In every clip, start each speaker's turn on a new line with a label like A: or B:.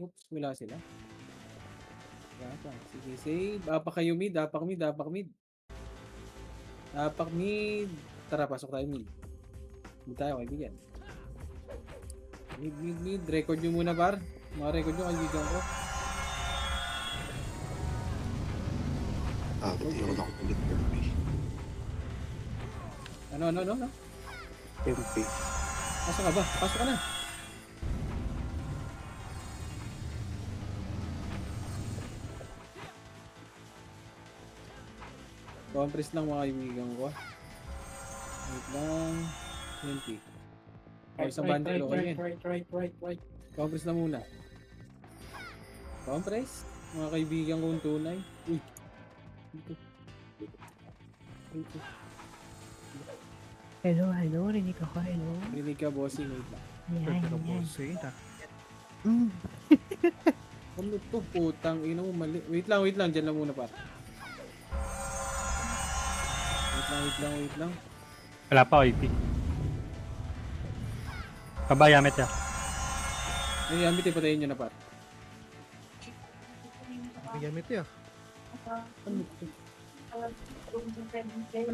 A: Oops, wala sila. Yata. Sige, save. Apak kayo mid, apak mid, apak mid. Apak mid. Tara, pasok tayo mid. Mid tayo, kaibigan. Mid. Record nyo muna, par. Mga record nyo, kaibigan ko.
B: Hindi ako nakakulit MP.
A: Ano?
B: MP.
A: Pasok ka ba? Pasok ka na. Compress lang mga kaibigan ko. Wait lang. 20. O, isang bundle. Okay yan.
C: Right.
A: Compress na muna. Compress? Mga kaibigan kong tunay. Uy. Dito.
D: Hello, rinig ako, hello.
A: Rinig ka, bossing. Wait lang.
D: Yan.
A: Ano to? Putang ina mo mali. Wait lang. Diyan lang muna pa. Wait lang.
E: Wala pa, OP. Kabayamit ya.
A: Ay, amit patayin nyo na par.
C: Gamit ya.
A: Ano to?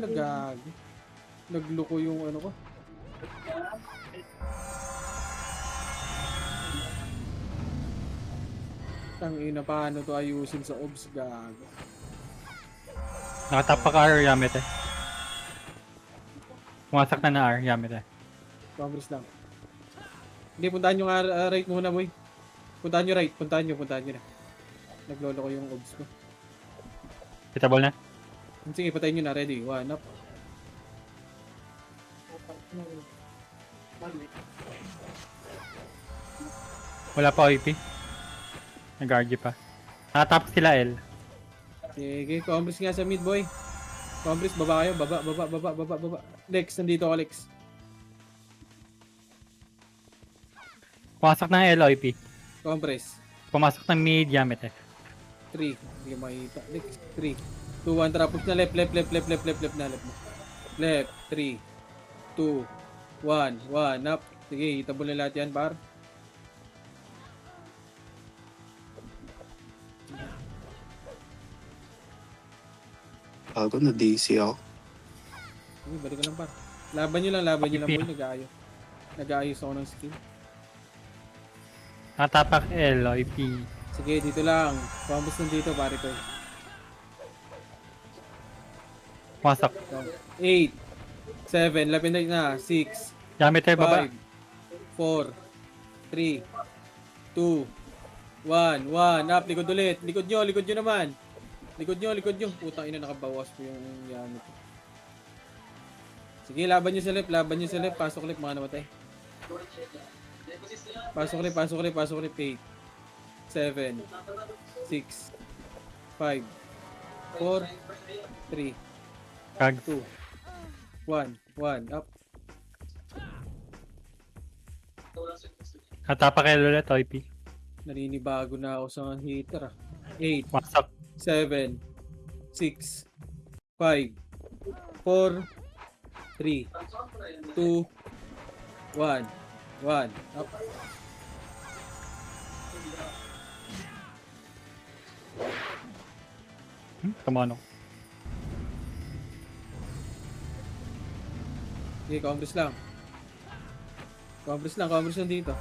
A: Nagag. Nagloko yung ano ko. Tangina, paano to ayusin sa obs, gago.
E: Nakatapa ka R, Yamit eh. Pumasak na R, Yamit eh.
A: Compress lang. Hindi, puntahan nyo nga right muna, boy. Puntahan nyo right. Puntahan nyo na. Naglolo ko yung obs ko.
E: Hitable na.
A: Sige, patayin nyo na. Ready? One up.
E: Wala pa OP. Nag-RG pa. Nakatap sila L.
A: Sige, compress nga sa mid, boy. Compress, baba kayo. Baba. Lex, nandito ako, Lex.
E: Pumasok ng L, OP.
A: Compress.
E: Pumasok ng mid, Yamit eh.
A: 3. Hindi makita. Lex, 3. 2, 1, tara. Push na left na. Left. 3, 2, 1, up. Sige, itabol na lahat yan, par.
B: Bago na DC ako.
A: Sige, balik ka lang, par. Laban nyo lang, boy. Nag-aayos ako ng skill.
E: Nakatapak L, OP.
A: Sige, dito lang. Pambus nandito, pare ko.
E: Pumasok.
A: 8, 7, lapit na. 6,
E: Yamit eh, baba.
A: 5, 4, 3, 2, 1, up. Likod ulit. Likod nyo naman. Likod nyo. Putang ina, nakabawas po yung gamit. Sige, laban nyo sa left. Pasok left, mga namatay. Pasok left. 8, 7, 6, 5, 4, 3,
E: Kag.
A: 2, 1, up.
E: Nakatapak L ulit, OP.
A: Naninibago na ako sa hitter. 8,
E: Pumasok.
A: 7, 6, 5, 4, 3, 2, 1, up.
E: Kamano.
A: Sige, compress lang dito.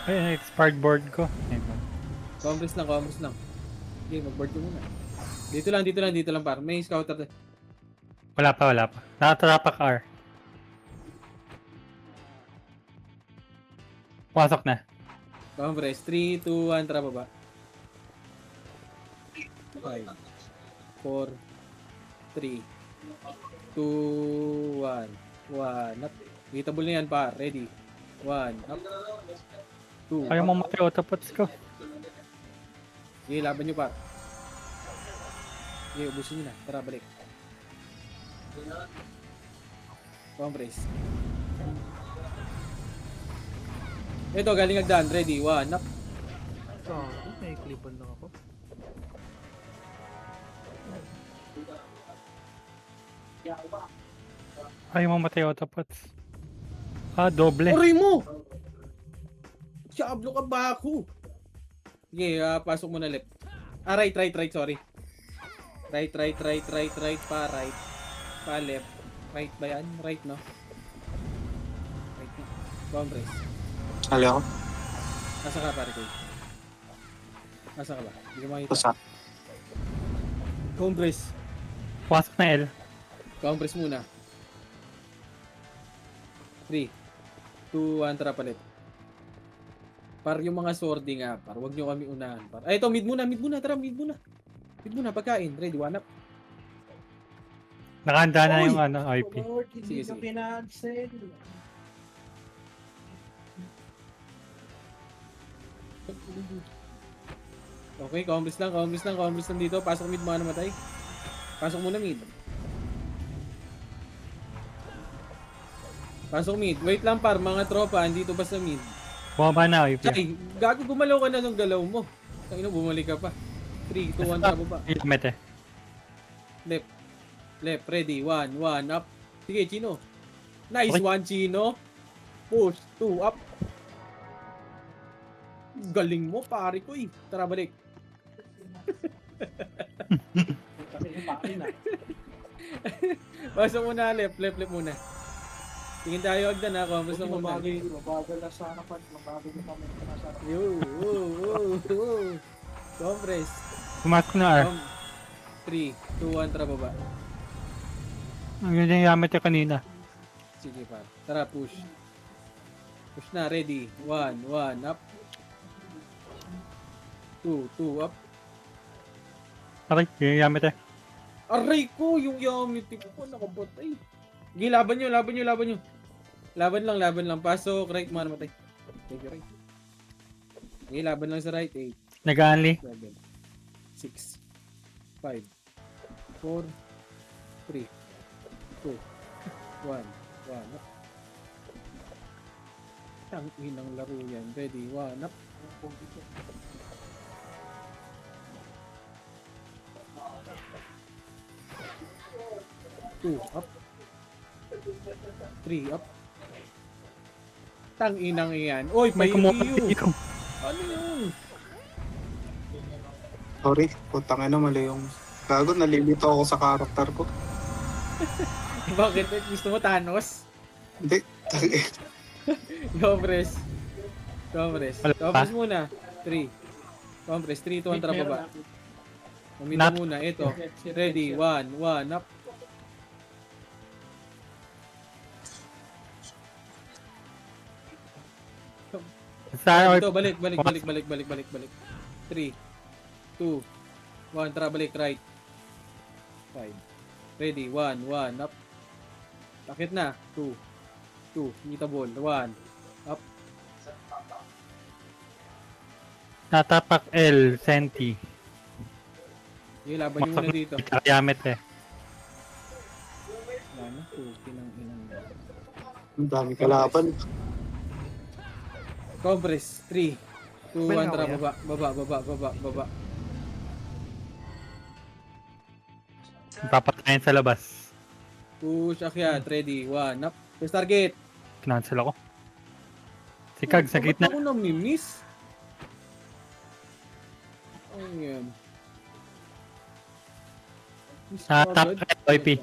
E: Ay, expired board ko.
A: Compress lang. Sige, mag-board ko muna. Dito lang par. May scouter.
E: Wala pa. Nakatapak R. Pumasok na.
A: Compress. 3, 2, 1, tara baba. 5, 4, 3, 2, 1, up. Hitable na yan, par. Ready? 1, up. 2,
E: Ayaw
A: up.
E: mo matay autopots ko.
A: Sige, laban nyo, par. Sige, ubusin nyo na. Tara, balik. Compress. Ito, galing agdan. Ready? 1, up.
C: May clip-on lang ako.
E: Ayaw mo matay autopots. Doble.
A: Uray mo! Diablo ka ba ako? Sige, pasok mo na left. Right, sorry. Right, pa right. Pa left. Right ba yan? Right, no? Right na. Compress.
B: Hali ako.
A: Nasa ka, pare ko. Nasa ka ba? Hindi ko makita.
B: Basta.
A: Compress.
E: Pasok na L.
A: Compress muna. 3, 2, 1, tara palit. Par yung mga swording nga, par. Huwag nyo kami unahan, par. Ay, ito, mid muna, tara, mid muna. Mid muna, pagkain. Ready, one up.
E: Nakahanda na
A: Uy!
E: yung ano, IP.
C: Lord,
A: Sige,
C: hindi ka
A: sige.
C: pinansel.
A: Okay, compress lang dito. Pasok mid mga namatay. Pasok muna mid. Pasok mid. Wait lang par, mga tropa, andito ba sa mid?
E: Bumaba na IP.
A: Ay, gago, gumalaw ka na ng galaw mo. Tangina, bumalik ka pa. 3, 2, 1, tara baba.
E: Mete.
A: Left. Left, ready. 1, 1, up. Sige, Chino. Nice
E: Okay.
A: one, Chino. Push, 2, up. Galing mo, pare ko eh. Tara, balik. Pasok muna, left muna. Tingin tayo agdan ha, compass na muna.
C: Mabagal na sa harapan. Mabagal na kami sa harapan.
A: Yo. Compress.
E: Pumasok na R.
A: 3, 2, 1, tara baba.
E: Ang ganda yung gamit yung kanina.
A: Sige pa. Tara, push. Push na, ready. 1, 1, up. 2, 2, up.
E: Aray, yung gamit eh.
A: Aray ko, yung Yamit ko, nakapatay. Sige, laban nyo. Laban lang. Pasok, right, mga namatay. Take your right. Sige, laban lang sa right. 8,
E: Nag-aanli.
A: 7, 6, 5, 4, 3, 2, 1, 1, up. Ang inang laro yan. Ready, 1, up. 2, up. 3, up. Tang inang iyan. Oy,
E: May
A: payu.
E: kumuha.
A: Ano yun?
B: Sorry, putang ina, mali yung... Gago, nalilito ako sa karakter ko.
A: Bakit? Gusto mo Thanos?
B: Hindi.
A: Compress.
E: Wala
A: Compress
E: pa?
A: muna. 3. Compress. 3, 2, 1, tara baba. Mamita
E: Not-
A: muna. Ito. Ready. 1, 1, up.
E: Sa
A: Ito, balik. 3, 2, 1, tara balik. Right. 5. Ready. 1, 1, up. Takit na. 2. Kita ball. 1. Up.
E: natapak L, Senti.
A: Sige, laban nyo muna dito.
E: Gamit eh.
A: Wala na. Pinang inang.
B: Ang dami kalaban.
A: Compress. 3, 2, 1, tara
C: Baba.
A: baba.
E: Papatayin sa labas.
A: Push, akyat. Ready. 1, up. First target.
E: Cancel ako. Si Kag sa
A: Ba't
E: gitna.
A: ako nami-miss? Ano yan? Miss
E: Ah,
A: agad.
E: tap IP.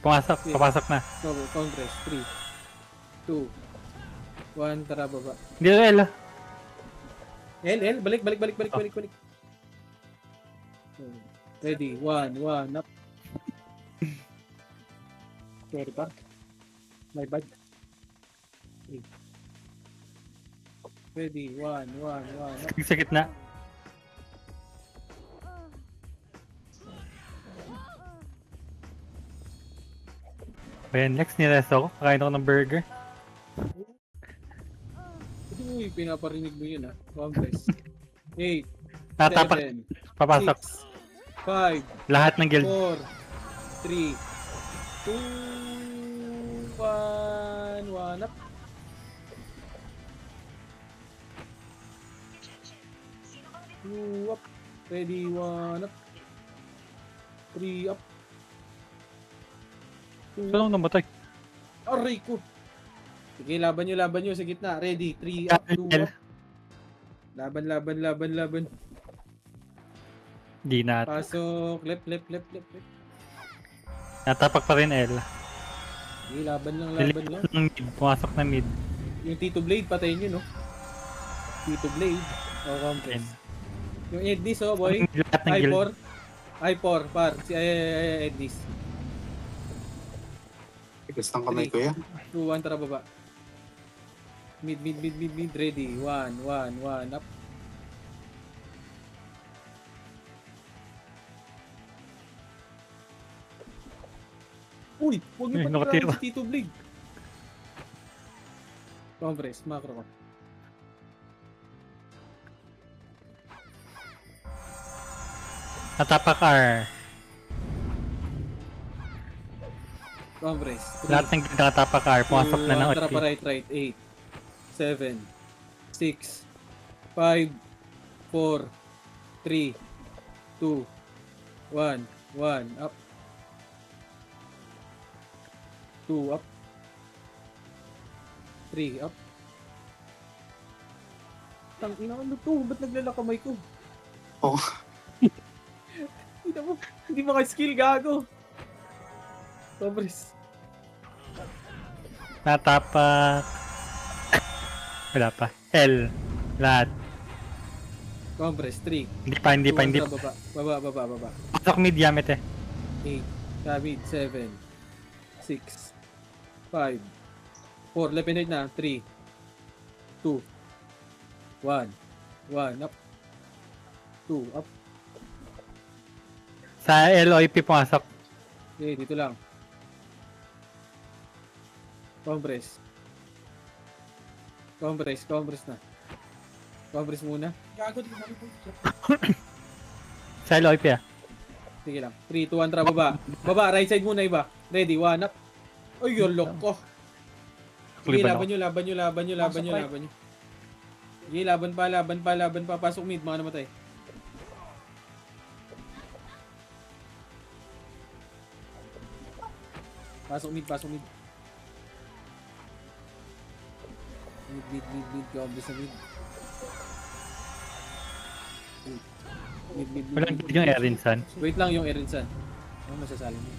E: Papasok na.
A: Compress. 3, 2, 1, tara baba.
E: Hindi na L ah.
A: L, balik. Ready, 1, up. Sorry pa. My bad. Okay. Ready, 1, up.
E: Sa gitna. Ayan, next niresto ko. Kakain ako ng burger.
A: Uy, pinaparinig mo yun ah. Compress. 8,
E: Natapak.
A: 7,
E: Papasok.
A: 6, 5,
E: Lahat ng guild.
A: 4, 3, 2, 1, up. Two up. Ready, 1 up. 3 up. 2
E: Saan ako namatay?
A: Aray ko. Sige, laban nyo sa gitna. Ready, 3 up, 2
E: L.
A: up. Laban.
E: Di na.
A: Pasok. Left.
E: Natapak pa rin L.
A: Sige, laban lang.
E: Nilipat ng mid. Pumasok na mid.
A: Yung Tito Blade, patayin nyo, no? Tito Blade. O, compress. Yung Edis, oh, boy.
E: Lahat ng guild.
A: I4, par. Si Edis.
B: Tigas ng kamay ko yan.
A: 2-1, tara baba. Mid. Ready. 1, up. Uy, huwag niyo
E: Ay,
A: pa
E: nakatira.
A: si Tito Blade. Compress, macro ko.
E: Natapak R.
A: Compress.
E: Lahat ng guild nakatapak R. Pumasok na ng
A: Tara
E: OT.
A: pa right. 8, 7, 6, 5, 4, 3, 2, 1, up. 2, up. 3, up. Tangina, ano to? Ba't naglalakamay ko?
B: Oh.
A: Hindi maka-skill, gago. Compress.
E: Natapak. Wala pa. L. Lahat.
A: Compress. 3.
E: Hindi pa.
A: Baba.
E: Pasok mid Yamete.
A: 8, David, 7, 6, 5, 4, left and right na, 3, 2, 1, up, 2, up,
E: Sa LOIP pumasok.
A: okay, dito lang, compress na, compress muna,
C: Gago, di ko malipot.
E: Sa LOIP ah.
A: sige lang, 3, 2, 1, tara, baba, right side muna iba, ready, 1, up, ay, yung lock ko, sige, laban nyo, sige, laban pa, pasok mid, mga namatay. Pasok mid. Mid, obvious na mid. Mid.
E: Walang guild yung Erinsan.
A: Wait lang yung Erinsan. Ano masasali mo?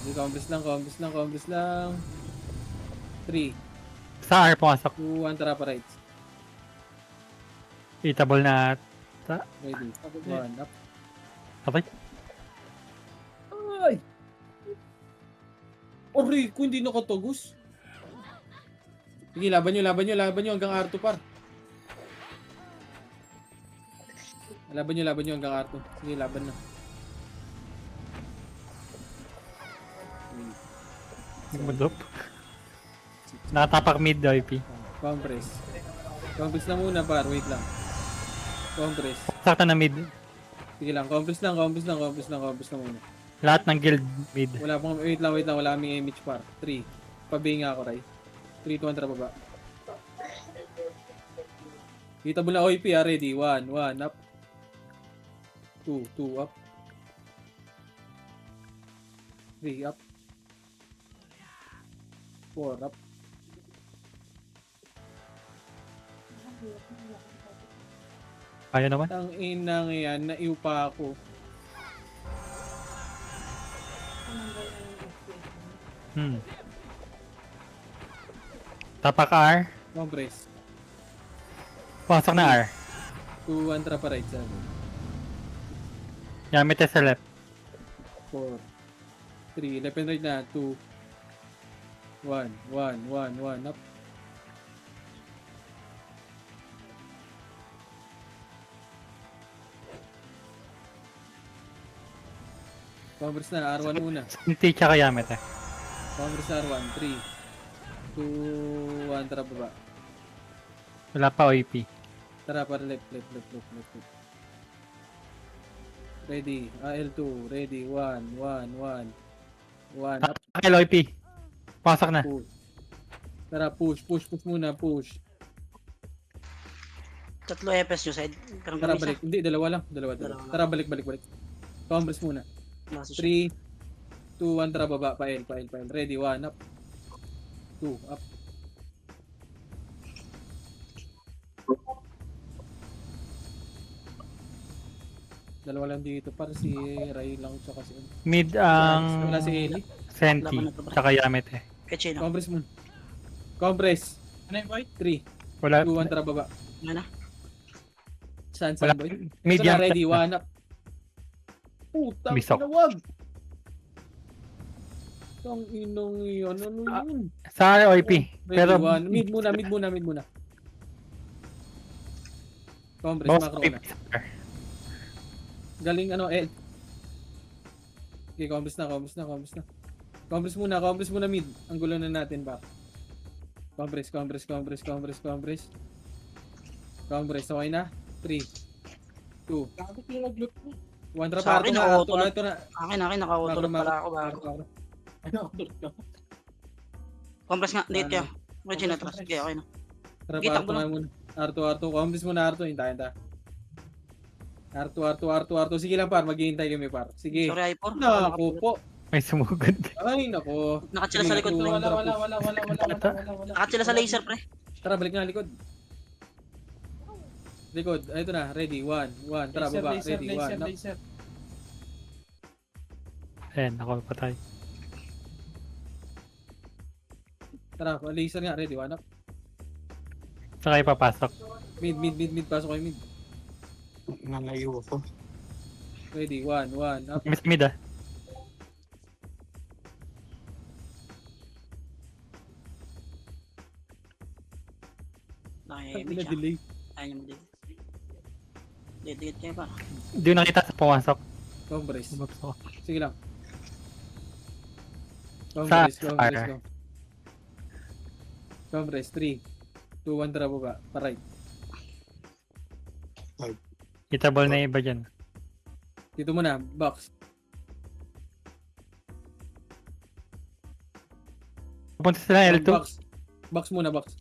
A: Hindi, compres lang. 3,
E: Sa R pumasok.
A: 2, 1, tara pa right.
E: Itable na.
A: Ready. 1, up.
E: Sabay.
A: Ay! Aray, kung hindi nakatagos. Sige, laban nyo hanggang R2 par. Laban nyo hanggang R2. Sige, laban na.
E: Mudop. Nakatapak mid OIP.
A: Compress na muna par, wait lang. Compress.
E: Sakta na mid.
A: Sige lang, compress na muna.
E: Lahat ng guild mid.
A: Wala pang, wait lang, wala kaming image par. 3. Pabinga ako, Ray. 3, 2, 1, tara baba. Kita mo na OIP, ready. 1, up. 2, up. 3, up. 4, up.
E: Kaya naman.
A: Ang inang yan, naiw pa ako.
E: Tapak R.
A: Compress.
E: Pumasok na R.
A: 2, 1, tara pa right side.
E: Yamete sa left.
A: 4, 3, left and right na, 2, 1, up. Compress na, R1 muna.
E: Sinti tsaka Yamete.
A: Compress na R1, 3, 2, 1, tara baba.
E: Wala pa OIP.
A: Tara para left. Ready, L2, ready, 1, up,
E: Tapak LOIP. Pumasok na.
A: push. Tara, push muna, push.
F: Tatlo FS yung side. Parang
A: Tara,
F: isa.
A: balik. Hindi, dalawa lang.
F: Dalawa.
A: Tara, balik. Compress muna.
F: Nasa siya.
A: 3, 2, 1, tara baba, pa L. Ready, 1, up. 2, up. Dalawa lang dito. Para si Ray lang tsaka si...
E: Mid
A: Wala
E: ang
A: si Eli.
E: Senti,
F: Laban na to, pre.
E: tsaka Yamete.
F: Kachino.
A: Compress mo. Compress.
C: Ano yung boy?
A: 3,
E: Wala,
A: 2, 1, tara baba.
F: Ano na?
A: Saan,
E: wala,
A: boy?
E: mid
A: Ito na,
E: yan.
A: ready, 1 up. Putang
E: Bisok.
A: inawag. Tang inong yun. Ano yun?
E: Sa OIP.
A: Ready,
E: Pero,
A: 1. Mid muna. Compress,
E: boss
A: macro
E: OIP.
A: na. Galing ano, eh. Okay, compress na. Compress muna mid. Ang gulo na natin ba? Compress. Compress, okay na? 3, 2,
C: Gago ko yung nag-loot mo.
A: 1, tara
F: Sa akin,
A: pa.
F: naka-auto
A: Ito na.
F: Akin, naka-autoload pala ako bago.
C: Ano ako loot ka?
F: Compress nga, date ka. Kachino, trust. Okay, okay na.
A: Tara
F: Sige,
A: pa,
F: takbo
A: R2
F: na.
A: nga muna. R2. Compress muna R2. Hintayin ta. R2. Sige lang par, maghihintay kami par. Sige.
F: Sorry, i4.
A: Naku po.
E: may sumugod.
A: Ay, nako.
F: Nakachila sa likod.
A: Wala,
C: Wala.
F: Nakachila sa laser, pre.
A: Tara, balik na likod. Likod. Ay, ito na. Ready. 1. Tara, baba. Ready. 1.
C: Laser.
E: Ayan, ako patay.
A: Tara, laser nga. Ready. 1 up.
E: Saka ipapasok.
A: Mid. Pasok kayo mid.
B: Nalayo ako.
A: Ready. 1 up.
E: Miss mid ah.
F: Nakihimik siya.
A: Delay.
F: Ayaw mo din. Date kayo pa.
E: Hindi ko nakita sa pumasok.
A: Compress.
E: Umaps ako.
A: Sige lang.
E: Sa
A: Compress.
E: R.
A: Go. Compress. 3, 2, 1. Tara, baba. Paray.
E: Hitable na iba dyan.
A: Dito muna. Box.
E: Pupunta sila L2.
A: Box muna, box.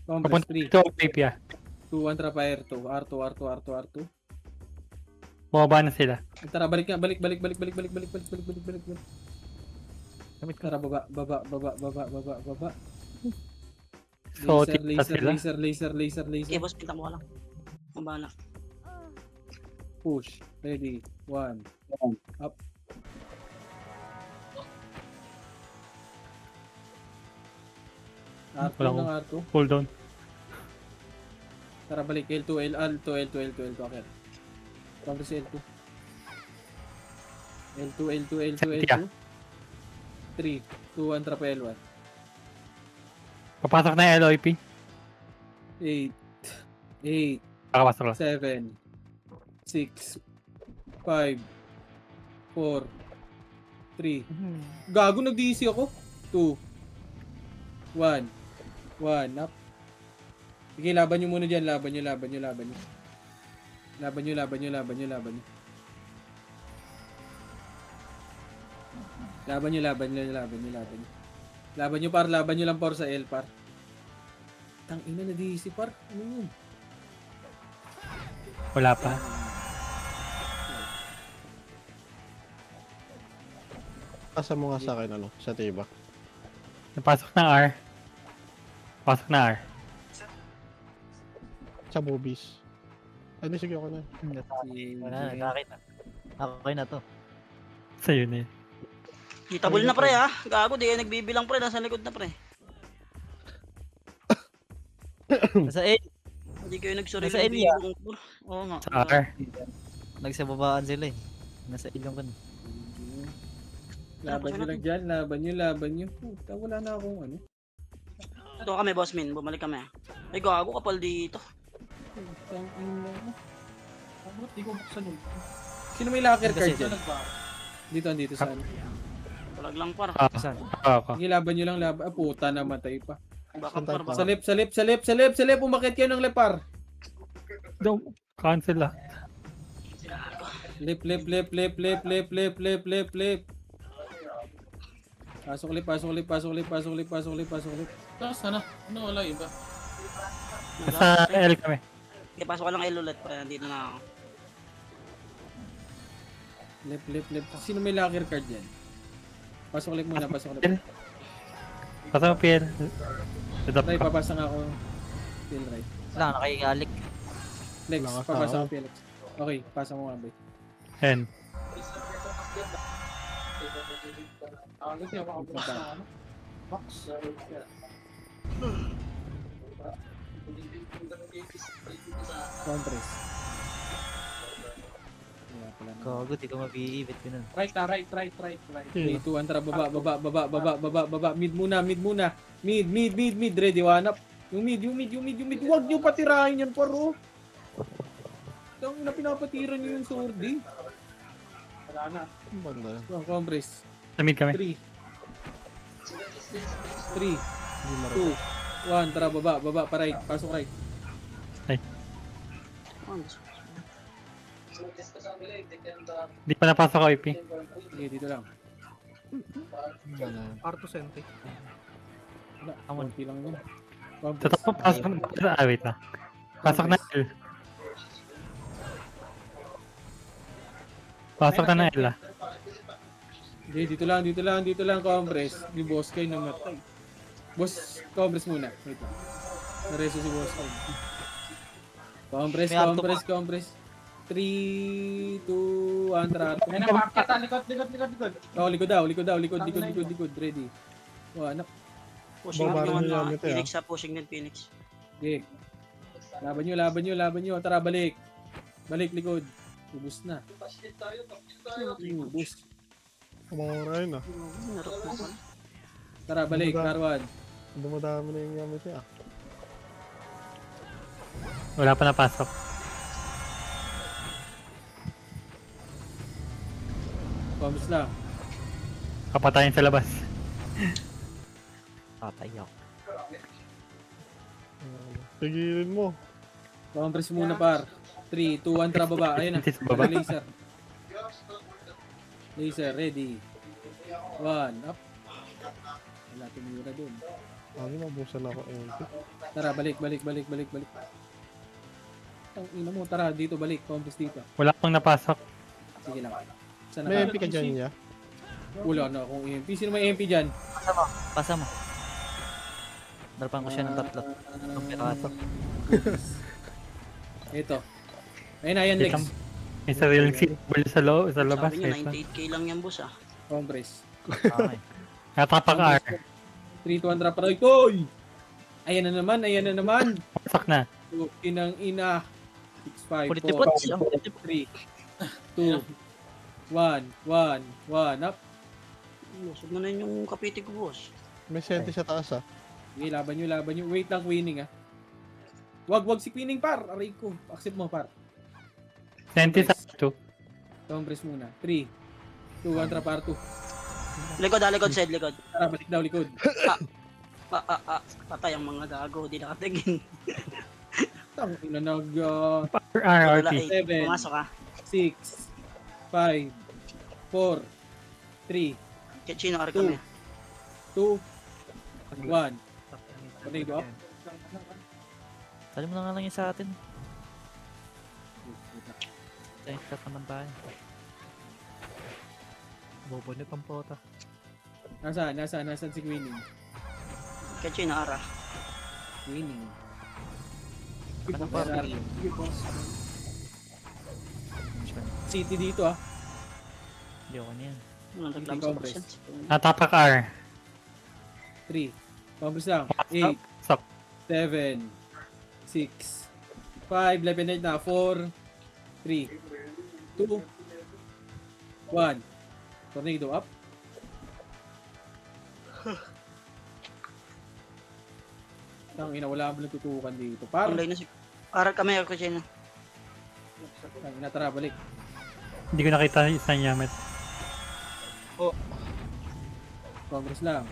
A: Compress.
E: Pupunta
A: 3,
E: dito OIP ah.
A: 2, 1. Tara pa R2. R2.
E: Bumaba na sila.
A: Tara, balik nga. Balik. Tara, baba.
E: So, tita sila.
A: Laser.
F: Okay, boss, pinta mo ka lang. Mabala.
A: Push. Ready. 1. Up. R2
E: Wala ko.
A: ng R2.
E: Hold on.
A: Tara, balik. L2. Okay. Compress L2. L2. 3, 2, 1. Tara pa L1.
E: Papasok na yung LOIP.
A: 8,
E: Kakapasok lang.
A: 7, 6, 5, 4, 3. Gago, nag-DC ako. 2, 1. Up. Sige, laban nyo muna dyan. Laban nyo. Laban nyo par. Laban nyo lang par sa L par. Tang ina, na-DC par. Ano yun?
E: Wala pa.
G: Pasa mo nga sa akin, ano, sa tiba.
E: Napasok na R. Pasok na R.
G: Sa movies. Ano, sige ako na.
H: Wala na, nakakita. Okay na to.
E: Sa'yo na yun.
F: Hitable na, pre, ha? Gago, di kayo nagbibilang, pre. Nasa likod na, pre.
H: Nasa A,
F: Hindi kayo nagsuri
H: Nasa
F: ng
H: area.
F: bilong, pre. Oo nga.
E: Sa R.
H: nagsababaan sila eh. Nasa ilong ka na.
A: Laban nyo lang dyan. Laban nyo. Puta, wala na akong ano.
F: Doon kami, boss min. Bumalik kami. Ay, gago, kapal dito.
A: Tang ina.
C: Ano, di ko buksan yun.
A: Sino may locker
H: Kasi
A: card dyan? Dito sa ano.
F: Walag lang, par.
H: Saan?
E: Ako.
A: Sige, laban nyo lang. Puta, namatay pa.
F: Bakit, par?
A: Sa lip. Umakit kayo ng lepar.
E: Cancel ah.
A: Lip. Pasok lip.
C: Tapos sana, ano wala iba?
E: Sa L kami.
F: Okay, pasok ka lang L ulit, pre. Nandito na ako.
A: Lip. Sino may locker card dyan? Pasok lip muna.
E: Pasok mo PL. Ito
A: Ray,
E: pa.
A: papasa nga ako. Feel right.
H: Wala, nakikalik.
A: Lex,
G: Wala ka
A: papasa
G: tao.
A: ko Felix. Okay, pasa mo nga, boy.
E: Hen.
C: Agad niya, makabukas na ano. Box.
A: Compress. Wala pala na.
H: Gago, di ko mabiibit ko nun.
C: Right.
A: 3, 2, 1, tara, baba. Mid muna. Mid. Ready, one up. Yung mid. Huwag nyo patirahin yan, paro. Ang na pinapatira nyo yung sword, eh.
C: Wala na.
G: Ang banda.
A: Compress.
E: Sa mid kami.
A: 3, 2,
G: Hindi marunong.
A: 1, tara, baba, pa right. Pasok right.
E: Di pa napasok ko IP.
A: Sige, dito lang.
G: Wala.
D: Arto Sente.
A: Wala,
H: Amon.
A: konti lang yun.
E: Sa
A: Compress.
E: top, pasok na. Wait lang. Pasok na L. Pasok na L ah.
A: Hindi, dito lang, compress. Yung boss kayo namatay. Boss, compress muna. Wait lang. Nareso si boss kayo.
H: May auto
A: Compress. 3, 2, 1, tara.
C: May napakita, likod.
A: Oh, likod daw. Ready. One up.
F: Pushing up
G: Babaran
F: yung
G: nyo
F: ano,
G: gamit, eh,
F: Phoenix sa pushing din Phoenix.
A: Okay. Laban nyo. Tara, balik. Balik, likod. Ubus na. Ubus.
G: Kumakain na.
F: Narot mo pa.
A: Tara, balik. Karwan.
G: Dumadami na yung gamit niya.
E: Wala pa napasok.
A: Promise lang.
E: Kapatayin sa labas.
H: Patay ako.
G: Tigilin mo.
A: Compress muna, par. 3, 2, 1, tara, baba. Ayun na.
E: Sa baba.
A: Laser. Ready. 1, up. Wala tumira dun.
G: Ano, mabusan ako.
A: Tara, balik. Ang ina mo, tara, dito, balik. Compress dito.
E: Wala pang napasok.
A: Sige lang. Sana
G: May
A: ka?
G: MP ka dyan niya.
A: Wala na akong EMP. Sino may EMP dyan?
H: Pasa mo. Dalapan ko siya ng tatlo. Ang pirato.
A: Ito. Ayun na, yan,
E: Wait
A: Lex.
E: lang. May sariling seatable sa labas.
F: Sabi niyo,
E: Wait lang.
F: 98k lang yan, boss ah.
A: Compress.
H: Okay.
E: Natapak R.
A: 3, 2, 1, tara, para. Koy! Ayan na naman.
E: Pasok na.
A: Inang ina. 6, 5,
H: Pulitipot
A: 4,
H: siya.
A: 3, 2, 1, up.
F: Lusog mo na yun yung kapiti ko, boss.
G: May sente sa taas ah.
A: Okay, laban nyo. Wait lang, Queening, ah. Wag si Queening, par. Aray ko. Accept mo, par.
E: Senti sa 2.
A: Compress muna. 3, 2, 1, tara, par 2.
F: Likod, side, likod.
A: Tara, balik daw, likod.
F: Patay ang mga gago, di nakatingin.
A: Tang ina nag
E: R,
F: Wala,
E: RP.
F: 8. Pumasok ka.
A: 6, 5, 4, 3,
F: Chino, ari kami.
A: 2, 1. Tornado up.
H: Tali mo na nga lang yun sa atin. Tayo, cut naman tayo.
D: Bobonit ang pota.
A: Nasaan si Queening?
F: Chino, ara.
A: Queening.
H: Ano pa?
A: City dito, ah.
H: Hindi ako niyan.
F: Naglam sa
A: Compress.
F: percent.
E: Natapak R.
A: 3. Compress lang. 8,
E: Stop.
A: 7, 6, 5, left and right na. 4, 3, 2, 1. Tornado up. Tang ina, wala mo natutukan dito. Parang,
F: Online na si... Ara kami, ako Chino.
A: tang ina, tara, balik.
E: Hindi ko nakita yung isang yamet.
A: Congress lang.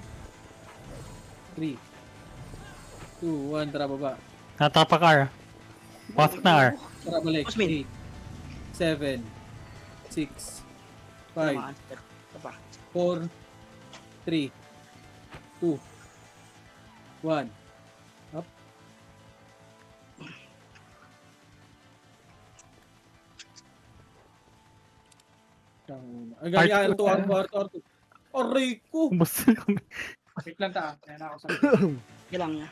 A: 3, 2, 1, tara, baba.
E: Natapak R. Pasok na R.
A: Tara, balik.
F: Osmin.
A: 8, 7, 6, 5,
F: Ito pa.
A: 4, 3, 2, 1. Up. Ang ganyan, Arto. Aray ko!
E: Ubus na kami.
C: Wait lang ta. Ayan ako sa...
F: Kailang niya.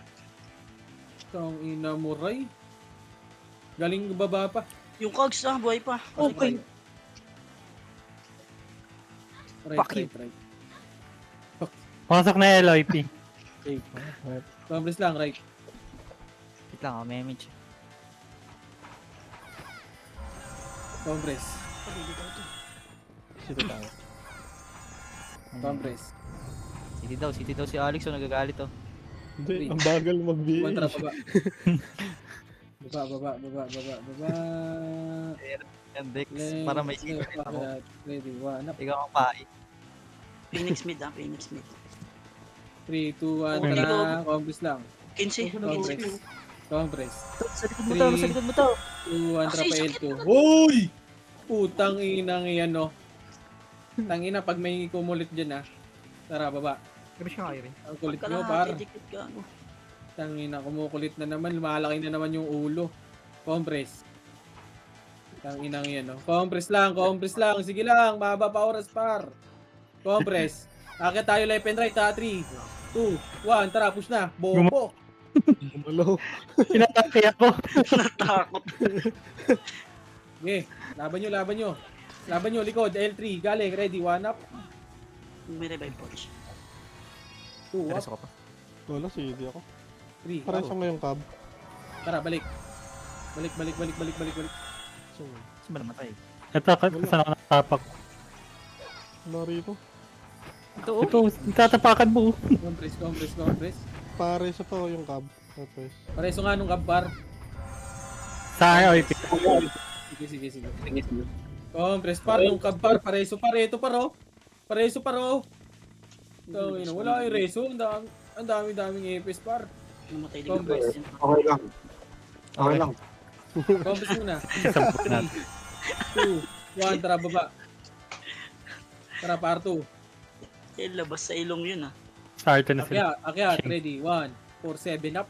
A: Tang ina mo, Ray. Galing baba pa.
F: Yung cogs buhay pa.
H: Okay.
A: Right,
H: Fuck
A: right, right.
E: Pumasok na LOP.
A: Compress lang, right.
H: Wait lang, may image.
A: Compress.
G: Sito tayo.
A: Compress.
H: City daw si Alex, so nagagalit to.
G: Hindi, ang bagal mag-BA.
A: One trap baba. Baba.
H: Yan, Dex.
A: Left,
H: Para may
A: left,
H: secret ako.
A: backward, ready, one up.
H: Ikaw ang pai.
F: Phoenix mid Phoenix mid.
A: 3, 2, 1,
F: Okay.
A: tara. Compress lang.
F: 15.
A: Compress.
H: Sa likod mo to, sa likod mo to.
A: 2, 1, trap
F: Ay,
A: L2. Hoy! Putang inang yan, no. Tangina, pag may kumulit dyan, ha. Tara, baba.
D: Grabe siya kayo rin.
A: Ang kulit nyo, par.
F: Dikit ka.
A: Tangina, kumukulit na naman. Lumalaki na naman yung ulo. Compress. Tanginang yan, no. Compress lang. Sige lang. Mahaba pa oras, par. Compress. Akit tayo left and right, ha. 3, 2, 1. Tara, push na. Bobo.
G: Gumalaw.
E: Pinatake ako.
F: Natakot.
A: Okay. Laban nyo, likod. L3. Galing. Ready. 1 up.
F: May revive punch.
A: 2 up.
H: Pereso ka pa.
G: Wala, CD ako.
A: 3.
G: Parang sa ngayong cab.
A: Tara, balik. Balik.
G: So,
H: Saan ba namatay?
E: Ito, saan ako natapak?
G: wala rito.
H: Ito oh.
E: Ito, tatapakan mo.
A: Compress.
G: Pare sa to yung cab. Tapos,
A: Pareso nga nung kabbar.
E: Sa LOP.
A: Sige. Compress par nung kabbar. Pareso paro. Tangina, wala yung reso. Ang daming epis par.
F: Namatay din
A: Compress.
B: Okay lang. Okay lang.
A: Compress muna.
E: Sabot na.
A: 2, 1, tara baba. Tara par 2.
F: Labas sa ilong yun
E: Start na sila.
A: Akyat, ready. 1, 4, 7 up.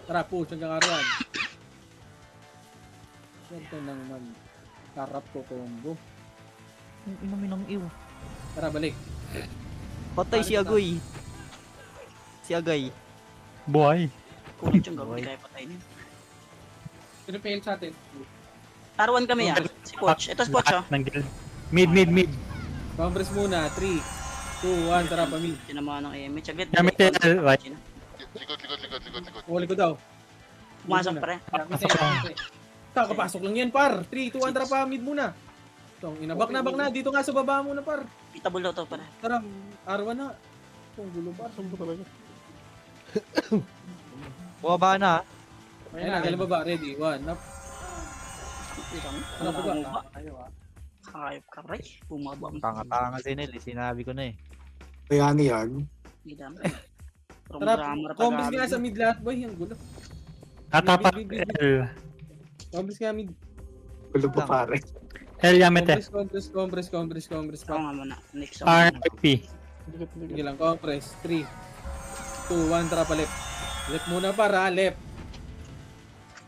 A: Tara, push hanggang R1. Ganito nang mag-tarap ko combo.
H: Ang inamin ng iw.
A: Tara, balik.
H: Patay si Agoy. Si Agay.
E: Buhay.
F: Kulang yung gawin, kaya patayin yun.
C: Sino fail sa atin?
F: R1 kami Si Poch. Ito si Poch
E: Ng guild. Mid.
A: Compress muna. 3, 2, 1, tara pa mid.
F: Tinamaan ng EMH. Agad.
E: Gamit yung right.
A: Huli ko daw.
F: Pumasok pa rin.
A: Kakapasok lang yan, par. 3, 2, 1, tara pa mid muna. Itong inabak na. Dito nga sa baba muna, par.
F: Pitable daw to pa rin.
A: Tara, R1 na. Itong gulo, par.
G: saan ba talaga?
H: Bumaba na.
A: Ayun na, galing baba. Ready, 1, up. Ano ba ba?
F: Kakayop ka rin. Bumabang.
H: Tanga-tanga si Nel, sinabi ko na eh.
B: Bayani yan.
F: Hindi dami.
A: Tara,
F: Programmer
A: compress nga sa mid lahat, boy. Ang gulo.
E: Tatapak
A: Mid.
E: L.
A: Compress nga mid.
B: Gulo pa pare.
E: L Yamete.
A: Compress.
F: Ako nga muna. Next song.
E: RP.
A: Sige lang, compress. 3, 2, 1, tara pa left. Left muna para, left.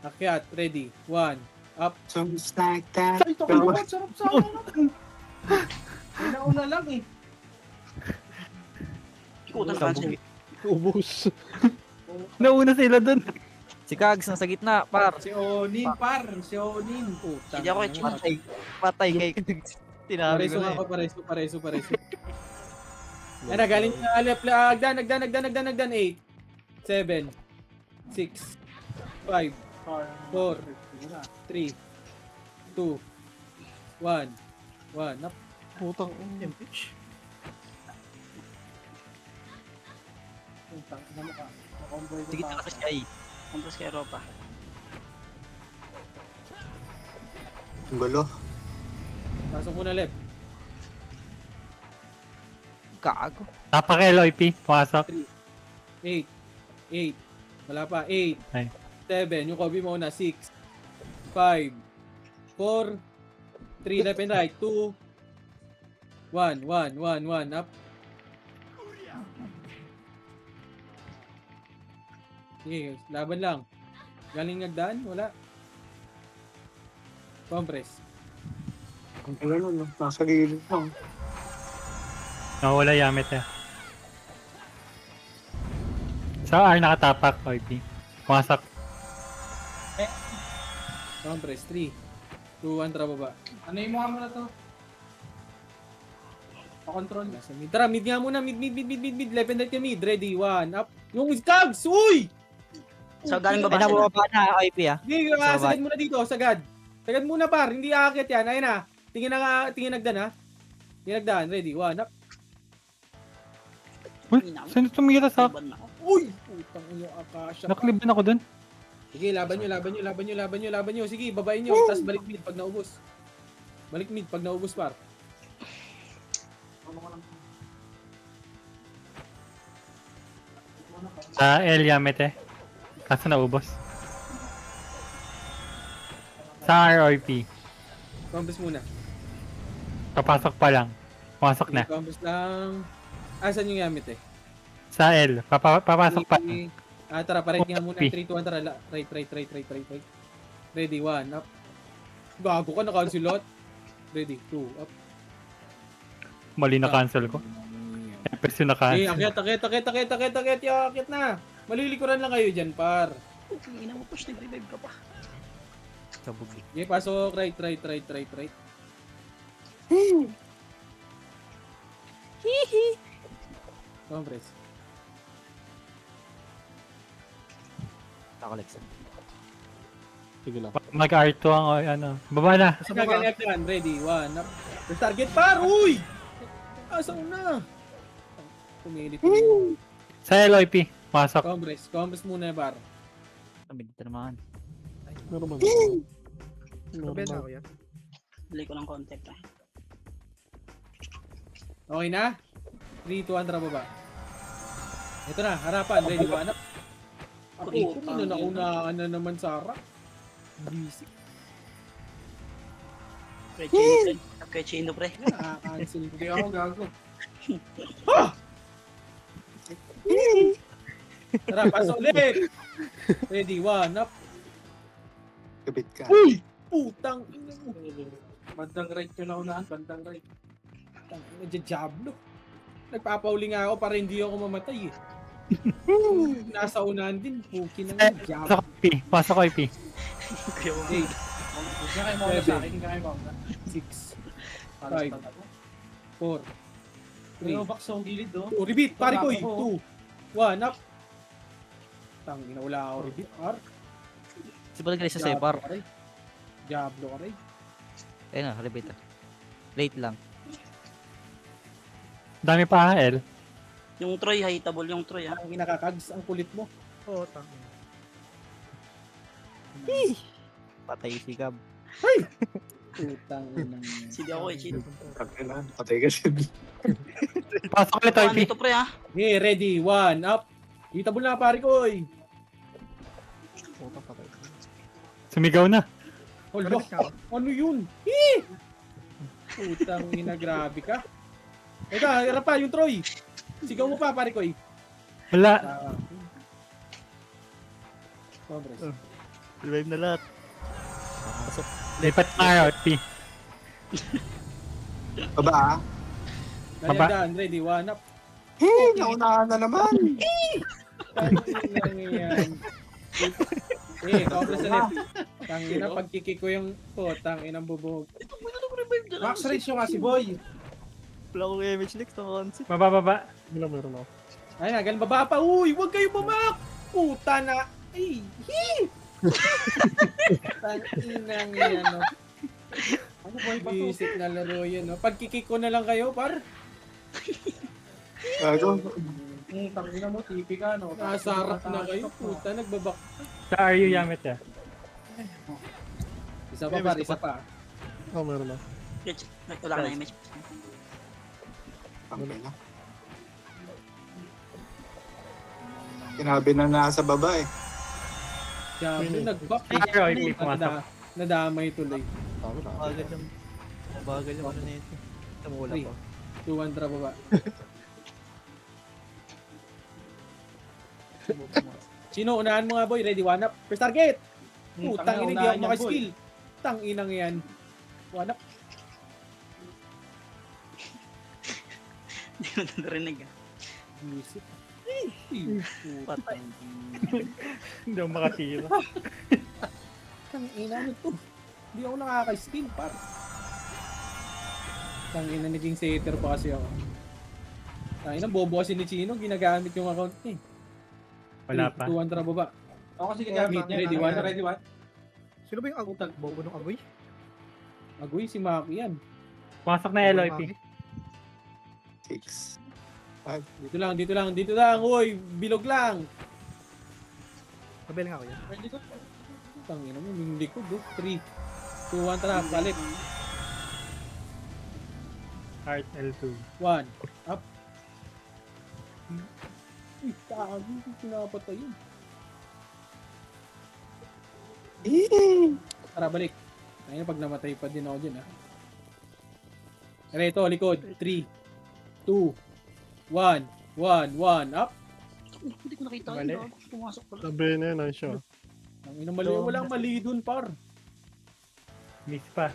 A: Akyat, ready. 1, up.
B: Sounds like that.
C: Ito ko naman, sarap sa akin. May nauna lang eh.
F: Ikutan cancel.
G: Ubus.
E: Nauna sila dun.
H: Si Kags nasa gitna, par.
C: Si Onin, par. Si Onin.
A: Putang.
F: Hindi ako
A: ina.
F: i-cheat.
H: Patay kay Kags. Tinabi
A: Pareso
H: ko na
A: nga
H: eh.
A: ako, pareso. Ay na, galing na left, agdan. 8, 7, 6, 5, 4, 3, 2, 1, up.
G: Putang.
H: Sige na kasi siya eh.
F: Compras kay Europa.
B: Ang gulo.
A: Pasok muna left.
H: Kago.
E: Tapak LOP. Pumasok.
A: 8. Wala pa. 8.
E: Ay.
A: 7. Yung Kobe mo na. 6. 5. 4. 3 left and right. 2. 1. Up. Sige, laban lang. Galing nagdaan? Wala. Compress.
B: Ang gano'n, no? Nasa gilid lang.
E: Nawala Yamete. Sa R nakatapak, OP. Pumasok.
A: Compress. 3, 2, 1, tara baba.
C: Ano yung mukha mo na to? Pa-control.
A: Nasa mid. Tara, mid nga muna. Mid. Left and right ka mid. Ready, 1, up. Yung Skags! Uy!
F: So, galing
H: Ay,
F: baba sila.
H: nabababa na IP ah.
A: Hindi, sagad muna dito. Sagad. Sagad muna par. Hindi aakyat yan. Ayun na. Tingin nagdan ha. Tingin nagdan. Ready, 1, up.
E: Uy, saan tumira sa...
F: Laban na ako.
A: Uy! Putang iyo, Akasha.
E: Nakliban ako dun.
A: Sige, laban nyo. Sige, babain nyo. Tapos balik mid pag naubos. Balik mid pag naubos par.
E: Sa El Yamete. Kaso naubos. Sa ROP.
A: Compass muna.
E: Papasok pa lang. Pumasok na.
A: Compass lang. Asan yung gamit eh?
E: Sa L. Papasok pa.
A: Tara, parate nga muna.
E: Okay.
A: 3, 2, 1, tara. Right. Ready, 1, up. Gago ka, nakasulot. Ready, 2, up.
E: Mali na cancel ko. Epic yung
A: Okay,
E: na-cancel.
A: akyat na. Malilikuran lang kayo dyan, par.
F: Ina mo, push, nag-revive ka pa.
H: Kabog.
A: Okay, pasok. Right. Compress.
H: Ako Lex.
G: Sige lang.
E: Mag-R2 ang ano. Baba na.
A: Gaganyak yan. Ready, 1, up. First target, par. Uy! Asa una? Pumilit.
E: Sa LOP. Pumasok.
A: Compress muna, par.
H: Kami dito naman.
G: Meron man.
D: Sabi na ako yan.
F: Bili ko ng content eh.
A: Okay na? 3, 2, 1, tara baba. Ito na, harapan. Ready, 1, up. Ako, naunaan na naman, Sarah. Busy.
F: Kaya chino pre.
A: Nakaka-cancel.
C: Hindi ako gago.
A: Tara, pasok ulit. Ready, 1, up.
B: Kapit ka.
A: Putang ina mo.
C: Bandang right ko na unahan, bandang right.
A: Putang ina, Diablo. Nagpapauli nga ako para hindi ako mamatay eh. Nasa unahan din, puki na nga.
E: Pasok IP. Pasok IP.
F: Kaya mo.
A: 8,
C: Huwag na kayo mauna sa akin, hindi kayo mauna.
A: 6,
C: Halos
A: Five.
C: patalo.
A: 4,
C: Pero
A: 3,
C: back sa gilid do.
A: Oh, repeat, pare ko,
C: Wala ako.
A: 2, 1, up. Tangina, wala ako repeat, par.
H: Sibalik ka sa sa'yo, par.
A: Diablo ka rin.
H: Ayun na, repeat ah. Late lang.
E: Dami pa L.
F: Yung Troy, hateable yung Troy ha.
A: Ang inakakags, ang kulit mo.
D: Oo, tangin.
H: Patay si Gab.
A: Putang ina.
F: Hindi ako eh, chino.
B: Kailan? Patay ka siya.
E: Pasok ulit
F: Ano
E: IP.
F: dito pre ha?
A: Okay, ready, 1, up. Itabol na, pare ko, oy.
G: Puta patay.
E: Sumigaw na.
A: Hold
D: Balik ako.
A: Ano yun? Putang ina, grabe ka. Eka, harap pa, yung Troy. Sigaw mo pa, pare ko, eh.
E: Wala.
A: Congress.
H: Revive na lahat. Pasok.
E: Lipat na ROP.
B: Baba ah.
A: Naliandaan, ready, 1, up.
B: Naunahan na naman.
A: Tangina yan. Congress ulit. Tangina, pagkikik ko yung tangina bubuhog.
C: Max race yung nga si Boy.
H: Wala akong image Lex ng concept.
E: Baba.
G: Meron ako.
A: Ayun na, ganun baba pa. Uy, huwag kayo bumak! Puta na. Ay, Tanginang yan, no.
C: Ano Boy ba to?
A: Basic na laro yan, no. Pagkikik ko na lang kayo, par.
B: Gago.
C: Tangina mo, tipi ka no.
A: Nasarap na kayo. Puta, nagbabak.
E: Sa RU Yamit ya.
A: Isa pa, par. Isa pa.
G: Oh, meron ako.
F: Wala ka na image.
B: Tangin na. Kinabi na nasa baba eh.
A: Diablo, nagbak.
E: ROP pumasok.
A: Nadamay tuloy.
G: Tama na.
H: Bagal yung ano na ito. Tumula
A: Three.
H: pa.
A: 2-1 tara baba. Sino? Unahan mo nga, boy. Ready, 1 up. First target! Putang ina, hindi ako makaskill. Tang inang yan. 1 up.
F: Hindi mo narinig ha.
A: Music.
H: Patay.
E: Hindi ako makatira.
A: Tangina ano to? Hindi ako nakaka-steal, par. Tangina naging setter pa kasi ako. Tangina, bobo kasi ni Chino, ginagamit yung account niya.
E: Wala pa.
A: 2 1 baba.
C: Ako kasi gagamit niya.
A: Ready, one.
C: Ready, one.
D: Sino ba yung agutag? Bobo ng agoy?
A: Agoy, si Maki yan.
E: Pumasok na LOP.
B: 6.
A: Dito lang. Uy, bilog lang.
D: Mabel nga ako yan.
C: Ready ko.
A: Tangina mo, yung likod, 3, 2, 1, tara, palit.
E: Heart L2.
A: 1, up. Uy, tago, pinapatay yun. Tara, balik. Ayun, pag namatay pa din ako dyan, ha. Reto, likod. 3, 2, 1, 1, up.
F: Hindi ko nakita
E: Mali.
F: yun. Pumasok pala.
G: Sabi na yun, nice siya.
A: Ang ina mali, walang mali dun, par.
E: Miss pa.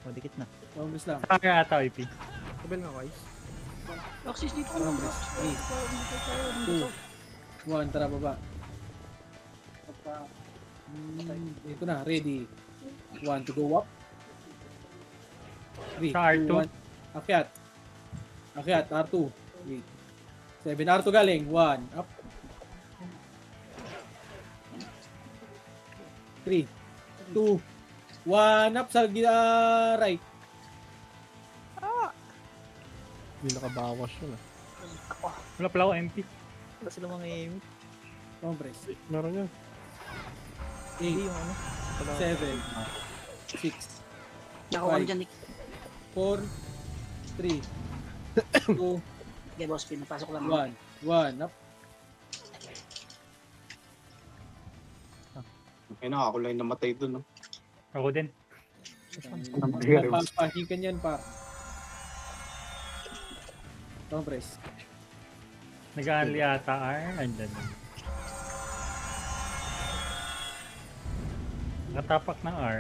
H: O, dikit na.
A: Congress lang.
E: Saka nga ata OP.
D: Mabel nga ako, Ice.
F: Axis dito.
A: Congress. 3, 2, 1, tara, baba. Dito na, ready. 1 to go up. 3,
E: Sa R2.
A: 2, 1. Akyat, R2. Wait. 7, R2 galing. 1, up. 3, 2, 1, up sa right.
G: Hindi nakabawas yun ah.
E: Wala pala ako MP.
H: Wala sila mga aim.
A: Compress.
G: Meron yan.
H: Hindi
A: 8,
H: yung ano.
A: 7, 6,
F: Nakawan
A: Five.
F: dyan, Nick.
A: 4, 3, 2,
F: Okay, boss, pinapasok lang.
A: 1, up.
B: Ayun na, ako lang yung namatay dun. No?
E: Ako din.
A: Papahikan yan, pa. Compress.
E: Nag-aanli ata R. Andyan. Nakatapak ng R.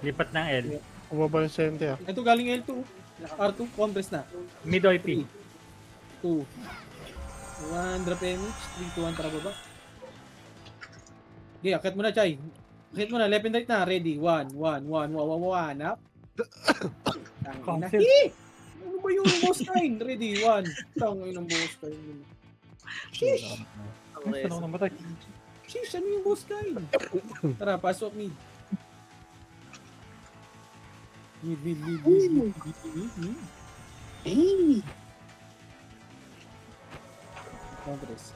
E: Lipat ng L.
G: Umaba yung sente ah.
A: Ito galing L2. R2, compress na.
E: Mid OP.
A: 2, 1, drop damage. 3, 2, 1, tara baba. Okay, akit mo na, Chay. Akit mo na, left and right na. Ready. 1, 1, 1, 1, up. Tangina.
E: Concept.
A: Ano ba yung boss time? Ready, 1. Tangina ng boss time. Sheesh!
E: Saan ako namatay?
A: Sheesh, ano yung boss time? Tara, pasok mid. Mid. Compress.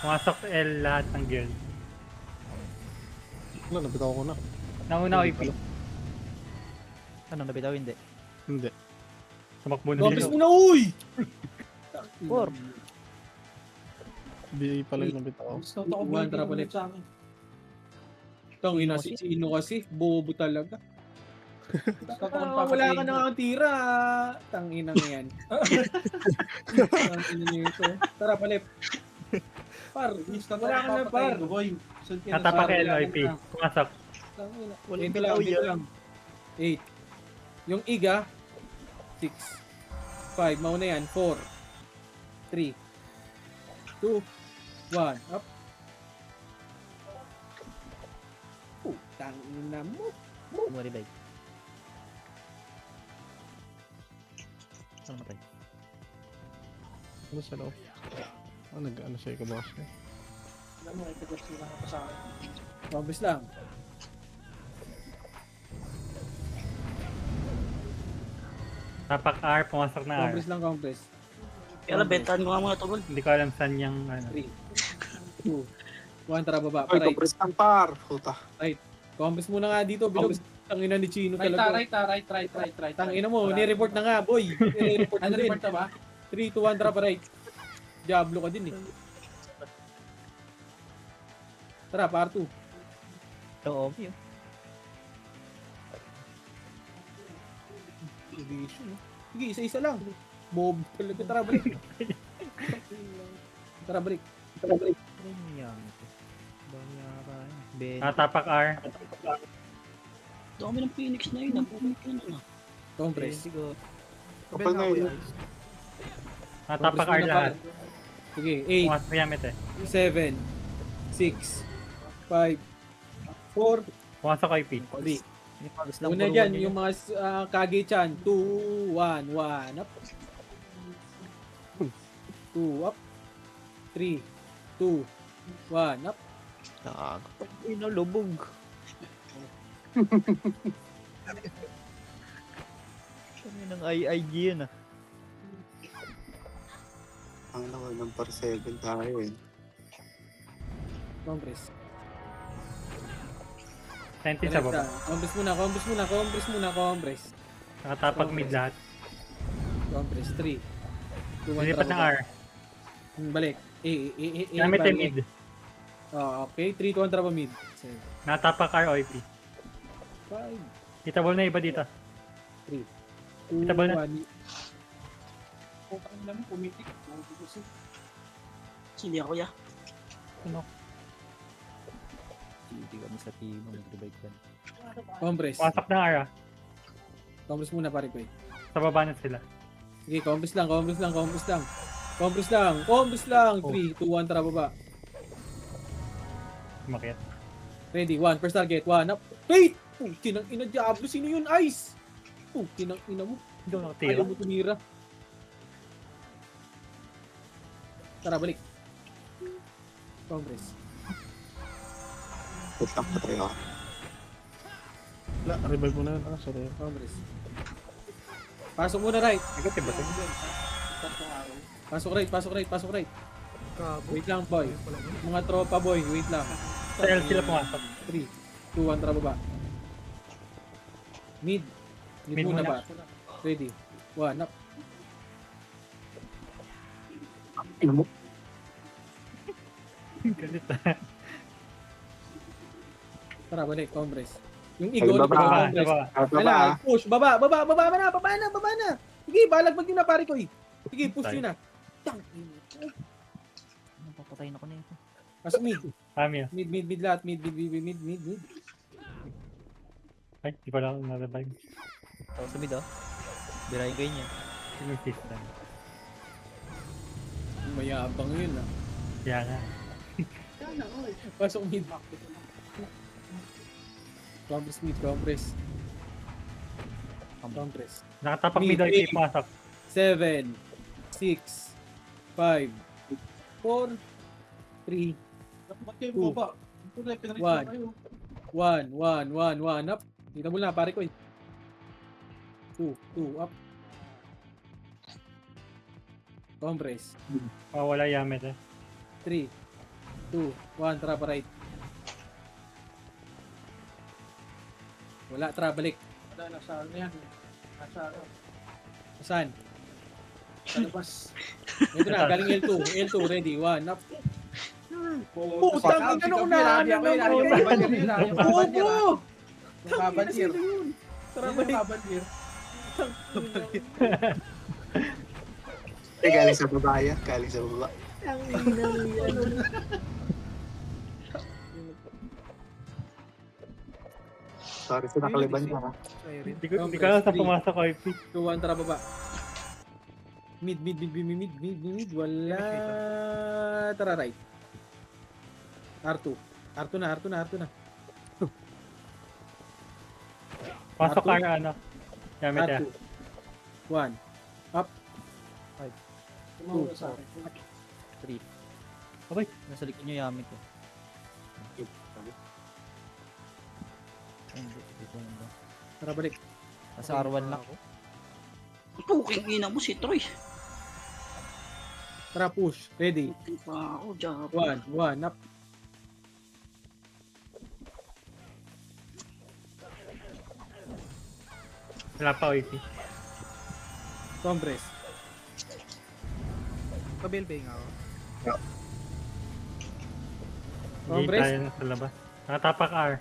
E: Pumasok sa L lahat ng girl.
G: Wala, nabitaw ko na.
E: Nauna OP.
H: Ano, nabitaw hindi.
G: Hindi.
E: Tumakbo na
A: Compress
E: dito.
A: mo na, uy!
H: 4.
G: BA pala yung nabitaw ko.
C: Gusto ko
A: One, tara, balik.
C: sa akin.
A: Tangina si Chino kasi, bobo talaga.
C: Gusto ko
A: Wala ka na ang tira. Tangina nga yan. Tangina nito. Tara, palip. Par, wala ka na par.
E: Natapak L OP. Pumasok.
A: Tangina.
G: Walang
A: Ito lang,
G: bitaw
A: dito
G: yan.
A: lang. 8. Yung iga, 6. 5. Mauna yan. 4. 3. 2. 1. Up. Tangina mo.
H: Revive. Ano matay?
G: Ano sa loob? Nag-ano sa'yo ka boss niya?
C: Alam mo, ito lang ako sa akin.
A: Mabis lang.
E: Tapak R. Pumasok na R.
A: Compress lang, compress.
F: Kaya lang, bentahan ko nga muna ito, Gol.
E: Hindi ko alam saan yung ano.
A: 3. 2. 1. Tara, baba.
B: Ay,
A: Right.
B: compress ng par. Puta.
A: Compress muna nga dito. Bilog. Tangina ni Chino
C: Right,
A: talaga.
C: right.
A: Tangina mo, ni-report na nga, boy. Ni-report
C: Ano
A: na din.
C: report na ba?
A: 3, 2, 1, drop right. Diablo ka din eh. Tara, par 2.
H: Oo, yun.
A: Sige, isa-isa lang. Bob talaga. Tara, balik. Tara, balik.
H: Ano yan? Banyara. Ben.
E: Natapak R.
F: Dami ng Phoenix na yun. Napunik yun, ano.
A: Compress.
H: Sige.
D: Tabel nga ako
B: yun.
D: Ice.
E: Natapak R
A: Compress muna,
E: lahat.
A: par. Sige, 8,
E: Pumasok yung Yamit eh.
A: 7, 6, 5, 4,
E: Pumasok IP.
A: 3.
H: Yung pagis lang.
A: Una dyan, yung mga Kage-chan. 2, 1, 1, up. 2, up. 3, 2, 1, up.
G: Gago.
H: Inalubog. Kami ng IIG yun ah.
B: Ang naman ng par 7 tayo eh.
A: Compress.
E: Sentinel sa baba.
A: Compress muna, compress muna, compress muna, compress.
E: Nakatapak mid lahat.
A: Compress. 3, 2, 1,
E: Lilipat ng R.
A: Balik.
E: Yamit ay
A: balik.
E: mid.
A: Okay, 3, 2, 1, trapa mid. 7,
E: Natapak R OIP.
A: 5,
E: Kita ball na iba dito.
A: 2,
E: Kita ba na?
A: 1.
C: Putang ina mo, pumitik.
F: Hindi ako ya.
H: Hindi kami sa team. Mag-revive ka.
A: Compress.
E: Pumasok ng R ah.
A: Compress muna, pare ko.
E: Sa baba na sila.
A: Sige, compress lang, compress lang, compress lang. Compress lang, compress lang. 3, 2, 1, tara baba.
E: Umakyat.
A: Ready, 1, first target, 1, up. Wait! Tinang ina, Diablo, sino yun? Ice! Tinang ina mo.
E: Hindi ako nakatira.
A: Ayaw mo tumira. Tara, balik. Compress.
B: Wait lang pa tayo.
G: Wala, revive mo na. Ah, sorry.
A: Compress. Pasok muna right.
E: Ikaw ba ito?
A: Pasok right, pasok right, pasok right.
D: Gago.
A: Wait lang, boy.
D: Ayun pala yun.
A: Mga tropa, boy. Wait lang.
E: Sa L sila pumasok.
A: 3, 2, 1, tara baba. Mid. Mid,
E: Mid
A: muna
E: muna.
A: ba? Ready. 1, up.
B: Ano mo?
E: Galit ah.
A: Tara, balik. Compress. Yung
B: Ay,
A: ego,
B: baba,
E: Baba,
A: compress.
E: baba.
B: At baba.
A: Kailangan, push. Baba, baba, baba na, baba na, baba na. Sige, balag yun na, pare ko eh. Sige, push
E: Tayo.
A: yun na. Tang ina.
H: Napapatayin ako na ito.
A: Pasok mid.
E: Kami ah.
A: Mid lahat. Mid.
E: Ay, di pala ako na-revive.
H: Tapos sa mid oh. Birahin kayo niya.
E: Yung system.
A: Mayabang yun ah.
E: Kaya nga.
A: Pasok mid. Compress mid, compress. Compress.
E: Nakatapak
A: Mid,
E: mid OIP
A: mid.
E: pumasok.
A: 7, 6, 5, 4, 3,
C: Ba't kayo
A: Two.
C: baba? Ito na, pinarito
A: One.
C: na kayo.
A: 1, up. Dito mo na, pare ko eh. 2, up. Compress.
E: Mawala Yamit eh.
A: 3, 2, 1, tara pa right. Wala, tara, balik.
C: Wala, nasa ano yan. Nasa ano.
A: Saan?
C: Sa labas.
A: Ito na, galing L2. L2, ready. 1, up.
C: Putang
A: Putang ina, unahan na naman. Bobo!
C: Babantir.
A: Tara,
C: Ano
A: balik.
C: babantir?
B: Eh, galing sa baba yan. Galing sa baba. Sorry sa nakaliban niya.
D: Siren.
E: Di ko alam sa pumasok OIP.
A: 2, 1, tara baba. Mid. Wala. Tara, right. R2. R2 na.
E: Pasok
A: R2.
E: R ano. Yamit eh.
A: R2. 1.
C: Tumawala sa akin.
H: 3.
E: Okay.
H: Nasa likod niyo Yamit ko. Hindi. Dito lang ba?
A: Tara, balik.
H: Nasa R1 lang.
F: Puking ina mo si Troy.
A: Tara, push. Ready.
F: Pa ako, job.
A: 1, up.
E: Wala pa OIP.
A: Compress.
D: Tabel ba nga ako?
E: Hindi
A: Compress.
E: tayo na sa labas. Nakatapak R.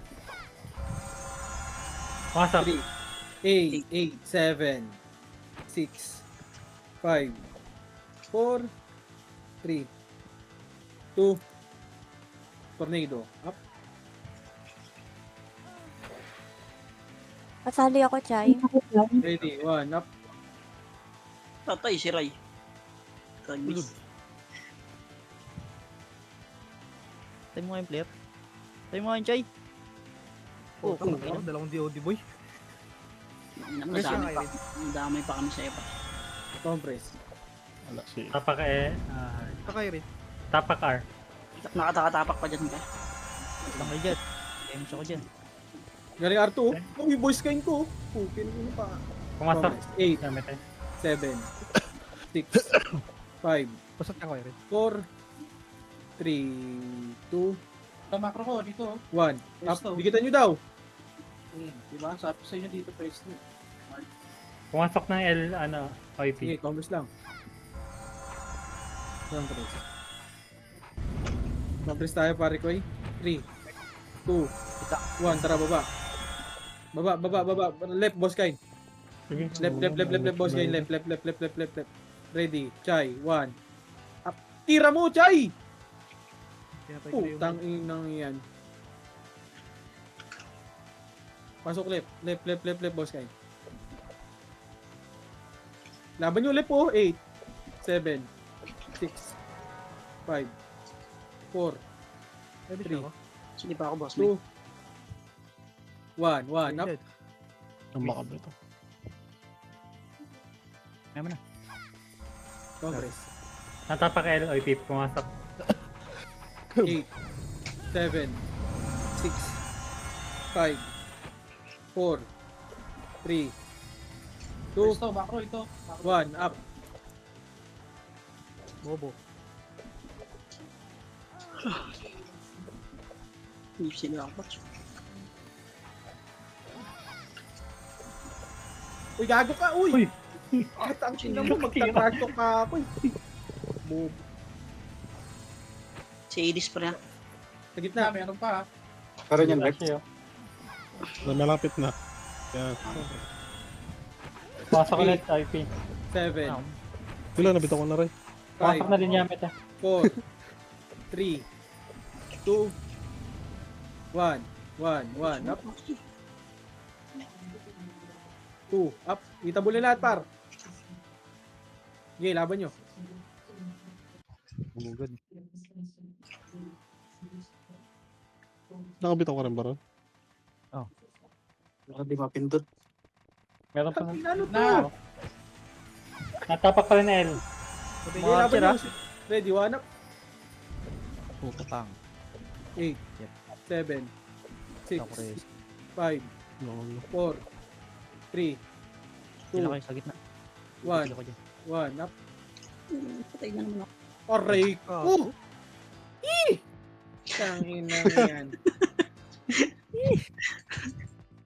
E: Pumasok.
A: 3, 8, 7, 6, 5, 4, 3, 2, tornado. Up.
I: Pasali ako, Chay.
A: Ready, 1, up.
F: Tatay, si Ray. Tagis.
H: Tayo mo nga yung player. Tayo mo nga yung Chay.
D: Oh, tama ka. Dalawang DOD boy. Press yung
F: Madami pa.
D: Irene.
F: Madami pa kami sa EPA.
A: Compress.
G: Wala si...
E: Tapak eh.
D: Takay rin.
E: Tapak R.
F: Nakatakatak pa dyan ka.
H: Lang kayo dyan. Games ako dyan.
A: Galing R2. Oh, yung voice kain ko. Pupin ko pa.
E: Pumasok.
A: 8,
E: Gamit eh.
A: 7, 6, 5,
D: Pasok ako rin.
A: 4, 3, 2,
C: Sa macro ko, dito.
A: 1. Up. Bigitan nyo daw.
C: Diba? Sabi ko sa inyo dito, first.
E: Pumasok ng L, ano,
A: Sige,
E: OIP.
A: compress lang. Compress. Compress tayo, pare ko eh. 3, 2, 1. Tara, baba. Baba. Left, boss kain.
E: Sige.
A: Left, boss kain. Left. Ready. Chay, 1. Up. Tira mo, Chay!
D: Pinatay ko na yung...
A: Putang inang yan. Pasok left, boss kain. Laban nyo left po. 8, 7, 6, 5, 4,
D: Pwede
A: 3,
D: siya ako.
F: Sige pa ako, boss.
A: 2, 1, 1, up.
D: Dead.
G: Ang makabra ito.
H: Kaya mo na.
A: Compress.
E: Natapak L, OIP. Pumasok.
A: 8, 7, 6, 5, 4, 3, 2,
C: First to, macro ito. Macro.
A: 1, up.
D: Bobo.
F: Hindi sila ako.
A: Uy, gago ka, uy! Katang ina mo, magtatragto ka ako. Boom.
F: Si Edis pa rin.
A: Sa gitna.
C: Meron pa ha.
B: Pero yan, Rex.
E: Kasi, oh.
G: Malapit na. Yan.
E: Pumasok ulit, OIP.
A: 7,
G: Wala, nabitaw ko na rin.
E: Pumasok
A: 5,
E: na din Yamit eh.
A: 4, 3, 2, 1, 1, up. 2, up. Itabol na lahat, par. Okay, laban nyo.
H: Bumugod.
G: Nakabitaw ka rin ba ron?
B: Baka di mapindot.
E: Meron pa na.
A: Ano to?
C: Na.
E: Natapak pa rin L.
A: Okay,
H: Mga
A: laban
H: tira.
A: nyo. Ready, 1 up.
H: Putang.
A: 8, 7, 6,
H: Tapos,
A: 5,
G: No.
A: 4, 3,
H: sila kayo sa gitna.
A: 1,
H: Sila ko dyan.
A: 1 up.
F: Patay na naman ako.
A: Aray
D: Ah.
A: ko! Tangin na yan.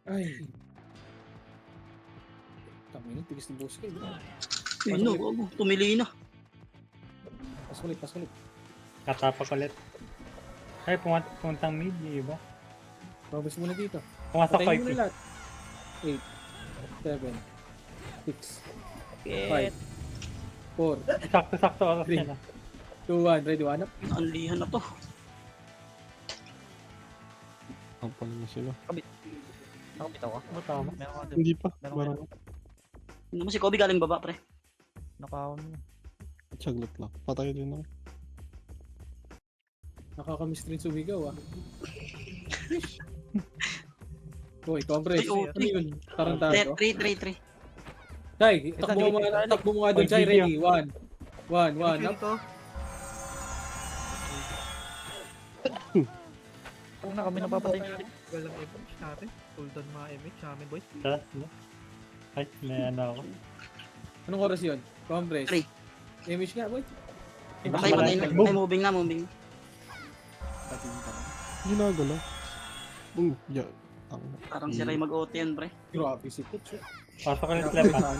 A: Ay. Tangin na, tigis ng boss kayo.
F: Yun no, wag mo. Tumili na.
A: Pasulit.
E: Natapak ulit. Ay, puntang mid, yung iba.
A: Babas muna dito.
E: Pumasok
A: Patayin mo
E: OIP.
A: na lahat. 8, 7, 6,
H: Get.
A: 4,
E: Sakto-sakto oras
A: Three.
E: yan ah.
A: 2, 1. Ready, 1 up.
F: Naanlihan na to.
G: Ang pala na sila.
H: Nakapitaw ka.
E: Ano tama?
H: Meron ka dyan.
G: Hindi pa.
H: Meron
G: Parang
F: Ano mo si Kobe galing baba, pre.
H: Nakahon mo.
G: saglit lang. Patay din ako.
A: Nakakamiss rin sumigaw ah. Uy, compress.
F: Ay, oh,
A: Ano yun? Tarantado?
F: 3.
A: Chay, takbo mo nga doon, Chay. Ready, 1, 1 up.
D: Dito.
H: Huwag na kami napapatay.
D: Tagal lang MH natin. Sultan mga MH sa amin, boys.
E: Tara, ano? Ay, may ano ako.
A: Anong oras yun? Compress.
F: 3.
A: Image nga, boy.
F: Patay na. Ay, moving na.
G: Ginagalaw. Yeah.
F: Parang si Ray mag-OT yan, pre.
A: Grabe si Coach.
E: Pasok ulit left ah.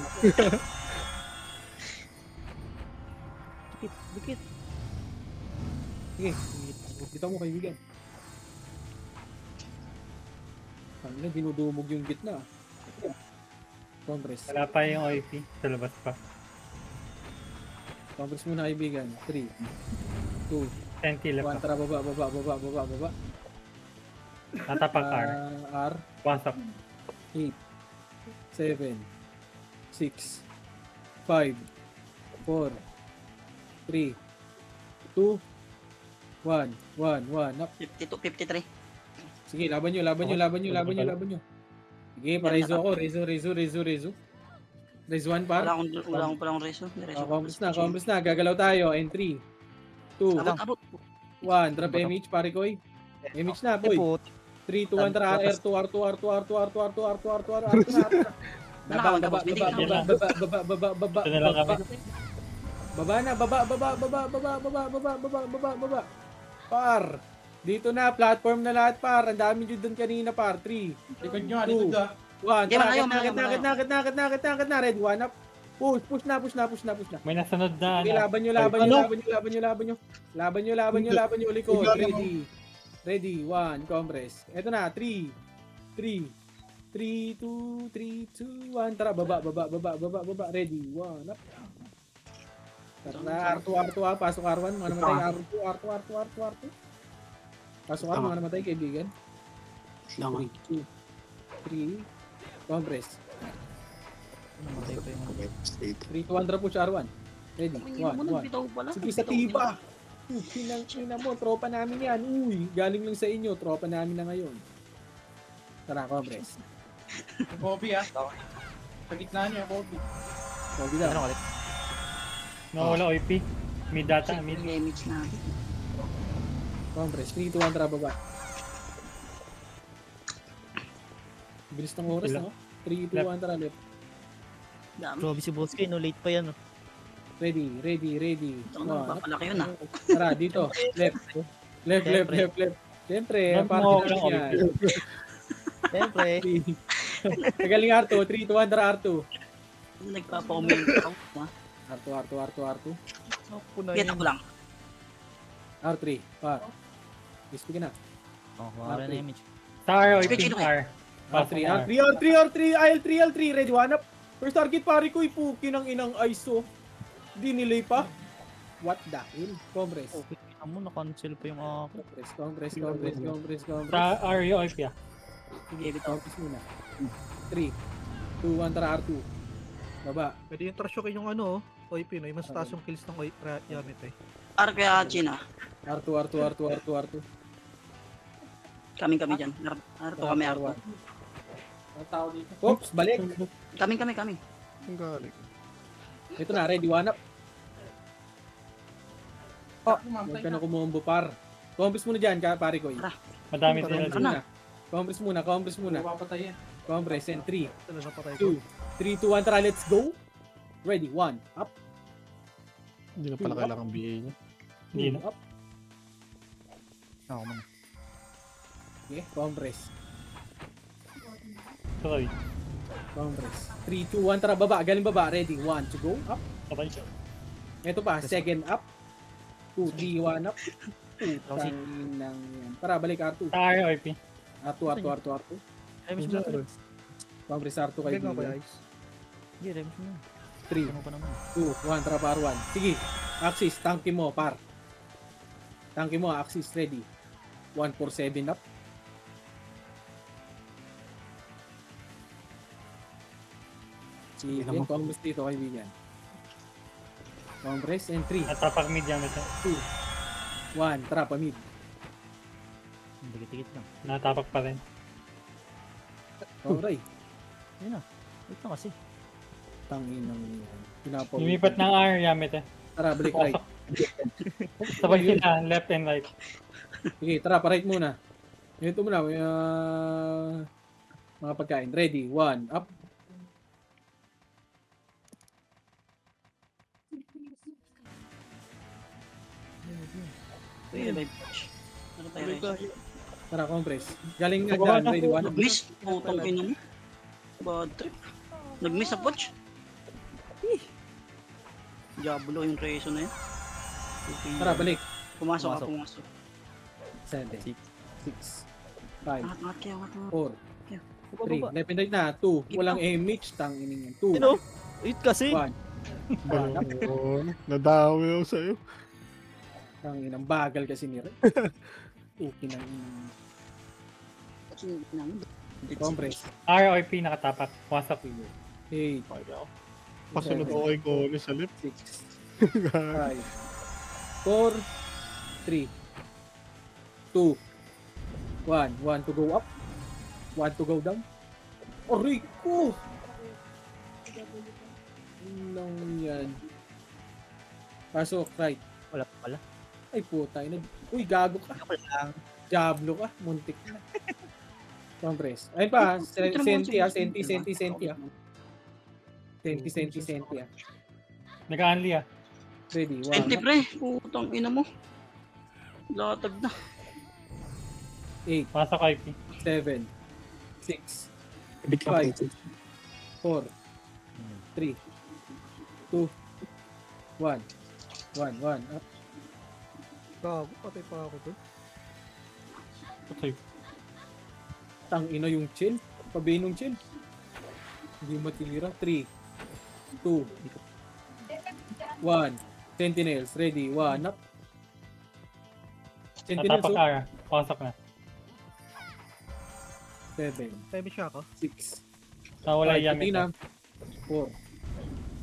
H: Dikit.
A: Sige, kita mo kaibigan. Ano na, dinudumog yung gitna. Compress.
E: Wala pa yung OIP. Sa labas pa.
A: Compress muna kaibigan. 3, 2,
E: 10 kilo
A: 1.
E: pa.
A: Tara, baba.
E: Natapak R.
A: R,
E: Pumasok.
A: 8, 7, 6, 5, 4, 3, 2, 1, 1, up.
F: 52, 53.
A: Sige, laban nyo. Sige, pa-rezo ako. Rezo. Rezo 1 par.
F: Wala akong palang reso.
A: Compres na. Gagalaw tayo. And 3, 2,
F: Abot.
A: 1. Drop MH, pare ko. MH na, boy.
H: Put.
A: 3, 2, 1, tara. R2. Baba.
E: Ito na lang kami.
A: Baba. Par. Dito na, platform na lahat, par. Ang dami dyan doon kanina, par. 3,
C: Likod nyo, likod ah.
A: 1.
F: Di, malayo.
A: Nakit na. Red, 1 up. Push na.
E: May nasunod na
A: Okay,
E: ano.
A: laban nyo. Likod. Ready. 1. Compress. Eto na. 3, 2, 1. Tara, baba. Ready. 1 up. Tara, R2. Pasok R1. Mga namatay. R2. Pasok R1. Mga namatay, kaibigan.
B: Lang.
A: 3, 2, 3. Compress.
H: Namatay pa yung...
A: 3, 2, 1. Tara, push R1. Ready. 1.
F: Bitaw pala.
A: Sige, sa tiba. Pinang mo, tropa namin yan. Uy, galing lang sa inyo, tropa namin na ngayon. Tara, Compress.
C: Bobby ah. Sa gitna nyo, Bobby.
A: Kobe daw.
H: Ano ulit?
E: Nawala OP. Mid data, mid.
F: Image na.
A: Compress. 3, 2, 1, tara, baba. Bilis ng oras,
E: Ilan?
A: no? 3, 2, 1, tara, left.
F: Dami.
H: Grabe si Boski, no? Late pa yan, no?
A: Ready.
F: Ito na, papalaki yun ah.
A: Tara, dito. Left. Siyempre,
E: Huwag
A: party
E: mo
A: namin
E: walang
A: yan.
H: Siyempre.
A: Magaling R2. 3, 2, 1, tara, R2.
F: Nagpapa-comment ako. Ha?
A: R2.
F: Kita ko lang.
A: R3. Par. Bispi ka na.
H: Oh, wala na image.
E: Sa R, OP,
F: Switch
E: R. Pasok
A: R3.
E: R.
A: IL3. Ready, 1 up. First target, pare ko, ipukin ang inang ISO. Di nilay pa. What the hell? Compress.
H: Okay, kita mo, na-cancel pa yung ako.
A: Compress.
E: Sa R, yung OP ah.
A: Sige, compress muna. 3, 2, 1, tara, R2. Baba.
D: Pwede yung trasyokin yung ano, Oy Pinoy. Mas taas yung kills ng Yamit eh.
F: Ar kaya China.
A: R2.
F: Kami dyan. Arto kami.
C: Ang tao dito.
A: Oops, balik.
F: Kami.
G: Ang galing.
A: Ito na, ready, 1 up. Huwag
C: Mamatay
A: ka
C: na.
A: na kumombo, par. Compress muna dyan, pare ko.
E: Madami sila.
F: Tara na.
A: Compress muna.
C: Papatayin.
A: Compress, and 3,
D: Ito na napatay ko.
A: 2, 3, 2, 1, tara, let's go. Ready, 1, up.
G: Hindi na pala kailangan BA niya.
E: Hindi na.
A: Up.
H: Ako man.
A: Okay, compress.
E: Tuloy.
A: Compress. 3, 2, 1, tara, baba. Galing baba. Ready, 1 to go. Up.
E: Patay siya.
A: Ito pa, second up. 2, 3, 1 up. Putang inang yan. Tara, balik R2.
E: Sa R, OP.
A: R2.
H: Image mo na.
A: Compress R2 kayo.
D: Bigyan ko ba guys?
H: Hindi, image mo na.
A: 3,
H: Ano pa naman?
A: 2, 1, tara, par 1. Sige, Axis, tanki mo, par. Tanki mo, Axis, ready. 1, 4, 7 up. Sige, compress dito, kaibigan. Compress, and 3,
E: Natapak mid yan ito.
A: 2, 1, tara, pamid.
H: Dikit-dikit lang.
E: Natapak pa rin.
A: Alright.
H: Yun na. Wait na kasi.
A: Tangin ng pinapaw.
E: Lumipat ng R, Yamit eh.
A: Tara, balik right.
E: Sabay sila, left and right.
A: Sige, tara, pa-right muna. Ito muna, mga pagkain. Ready, 1, up.
F: Uy, may push. Ano tayo reso?
A: Tara, compress. Galing nga dyan, ready, 1 up.
F: Nag-miss. Putong ina mo. Bad trip. Nag-miss na punch. Diablo yung reso na yan. Okay.
A: Tara, balik.
F: Pumasok.
A: 7, 6, 5,
F: Angat kaya.
A: 4,
F: Yeah.
A: 3, left and right na, 2. Walang MH, tangin yan. 2,
H: Sino? Wait kasi.
A: 1.
G: Nadawi ako sa'yo.
A: Tangin, ang bagal kasi ni Red. Okay na yun. Compress.
E: ROP nakatapak. Wasak.
A: 8,
G: Pasunod ako kay Goni sa lip.
A: 6, 5, 4, 3, 2, 1. 1 to go up. 1 to go down. Aray ko! Lang yan. Pasok, right.
H: Wala pa pala.
A: Ay puta, uy gago ka.
H: Ako lang.
A: Diablo ka, muntik na. Compress. Ayun pa, senti ah. Senti ah.
E: Nag-unli ah.
A: Ready,
F: 20
A: 1,
F: pre. Putang ina mo. Latag na.
A: 8,
E: Wasak IP.
A: 7, 6,
B: Ibig ka
A: Five. 4, 3, 2, 1. 1, up.
D: Gago, patay pa ako to.
E: Okay.
A: Tangina yung chill. Pabinong chill. Hindi matilira. 3, 2, 1. Sentinels, ready, 1, up. Sentinels,
E: Natapak Ara. Wasak na.
A: 7,
D: Time siya ako.
A: 6,
E: Nawala
A: 5,
E: yung Yamete.
A: na. 4,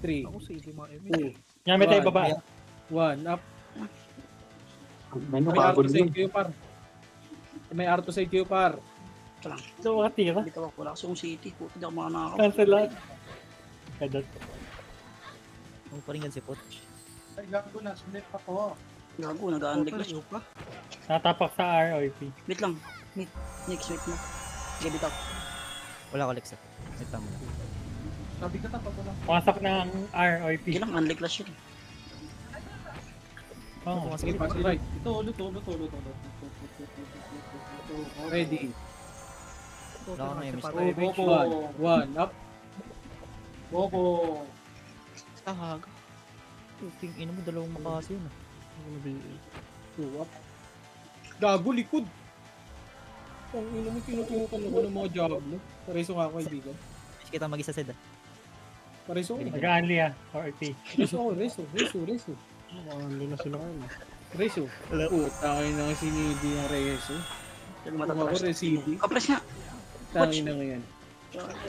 A: 3,
D: Ako sa hindi mga eme.
A: 2,
E: Yamete
A: One.
E: baba.
A: 1, up.
B: Ano,
A: May arto
B: bago
A: sa
B: yun.
A: IQ par. May arto sa IQ par.
F: Ito lang.
E: So, makatira.
F: Hindi ka wala sa city. Puta, di ako makakakaw.
E: Cancel lahat. Kadot.
H: Ang paringan si Poch.
C: Ay, gago na. Sulit ako.
F: Gago, nag-unlik
D: Total,
F: na.
D: iyo pa.
E: Natapak sa ROP.
F: Wait lang. Next week na. Sige, bitaw.
H: Wala ko Lex. Wait lang muna.
C: Sabi ka tapos lang.
E: Wasak na ang ROP.
F: Sige lang, unlik last yun.
E: Oh.
A: Sige, pasok right.
C: Tulo.
A: Ready.
D: Total
H: Wala ko na
D: na
H: yung
D: siya
H: miss.
D: patay.
C: Bobo.
A: 1, up.
C: Bobo.
H: Tahaga. Puting ina mo, dalawang makasi yun ah.
A: 2, up. Gago, likod. Ang ino mo, tinutukan ako ng mga job mo. Pareso nga ako, kaibigan.
H: Wish kita mag-isa Sed ah.
A: Pareso ako.
E: Nag-unli ah. ROP.
A: Reso ako, reso.
G: Ano na sila kayo.
A: Reso. Tangin na nga sinidi ng reso.
F: Sige,
A: Kung ako
F: matatapos.
A: residi,
F: Kapres nga.
A: tangin na ngayon.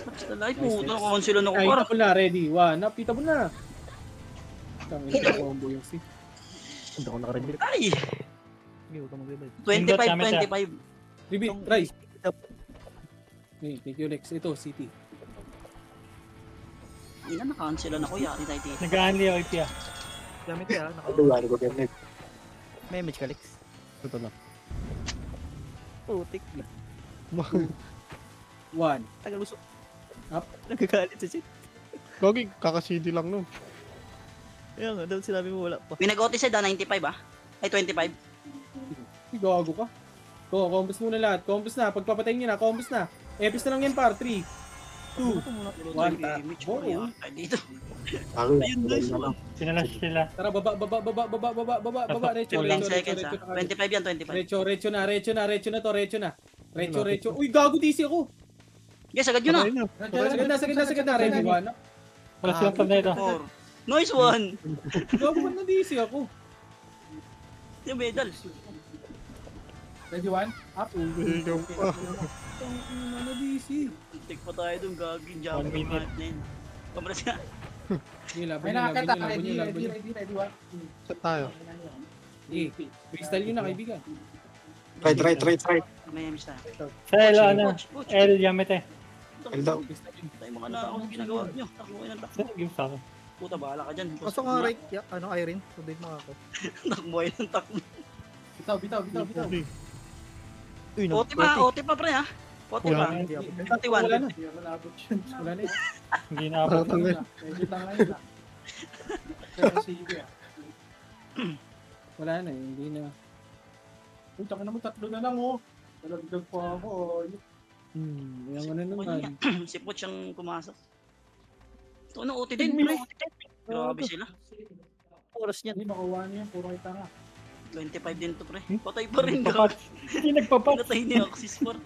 F: Basta live. Puta, nakakonsulo na ko.
A: Ay,
F: Para.
A: tapon na, ready. 1, up, pita mo na. Tangin na combo yung si.
H: Hindi ako nakarebuild.
F: Ay!
D: Hindi, huwag ka mag-rebuild.
F: 25-25.
A: Repeat, rise. Hey, thank you, Lex. Ito, City.
F: Ina, nakakonsulo na ko. Yari tayo dito.
E: Nag-unli ROP ah.
D: Gamit yan,
B: Ano, ano ko ganit.
H: May image ka Lex.
G: Ito lang.
H: Putik na.
A: 1,
H: Tagal gusto.
A: Up.
H: Nagagalit sa shit.
G: Gogi, kaka-CD lang nun.
H: Kaya nga, dapat sinabi mo wala pa.
F: Pinag-OT sa 95 ah. Ay, 25.
A: gago ka. Combos muna lahat. Combos na. Pagpapatayin nyo na, combos na. Epis na lang yan, par. 3, 2, 1,
F: Image ko. Yari tayo dito.
B: Ako,
F: Ayun, nice
B: na lang.
F: one.
E: Sinalash sila.
A: Tara, baba. Recho,
F: 10
A: recho,
F: seconds
A: recho,
F: ah. 25 yan, 25.
A: recho na to, recho na. Recho. Uy, gago, DC ako.
F: Yes, agad yun ah.
G: Patay na.
A: Sa gitna. Ready, 1.
E: Wala silang tornado.
F: 4. Nice one.
A: Gago, ba't na DC ako?
F: Yung medal.
C: Ready, 1? Up.
G: Ikaw pa.
A: Tangina na DC.
F: Take pa tayo dun, gagawin dyan.
E: 1 minute.
F: Kamras nga.
A: Sige, laban
C: May
A: nyo,
C: nakakita.
A: laban nyo.
C: Ready, 1.
G: Saan tayo?
A: Freestyle nyo na, kaibigan.
B: Right.
F: May miss tayo.
E: Sa L, ano?
F: Coach.
E: L, Yamete.
B: L daw.
F: Tayo mga na ako ginagawa nyo. Takbo kayo ng takbo.
E: Give sa akin.
F: Puta, bahala ka dyan.
D: Kaso nga right, Irene, sundin mo ako.
F: Takbo kayo ng takbo.
C: Bitaw.
G: Gogi.
H: Uy,
F: OT pa pre ha. OT pa.
E: Wala na.
F: 21.
A: Wala na.
C: Wala na.
E: Hindi na ako.
G: Tanggal.
C: Medyo tangay na. Pero sige ah.
A: Wala na, hindi na.
C: Uy, taka naman, 3 na lang oh. Nalagdag pa ako.
A: Yung ano naman.
F: Si Poch ang pumasok. Ito na OT din. Pre. Grabe sila.
H: oras niyan.
C: Hindi, makuha niya yan. Puro kita nga.
F: 25 din to pre. Patay pa rin
E: Nagpapat. Hindi nagpapat.
F: Pinatay ni Axis 4.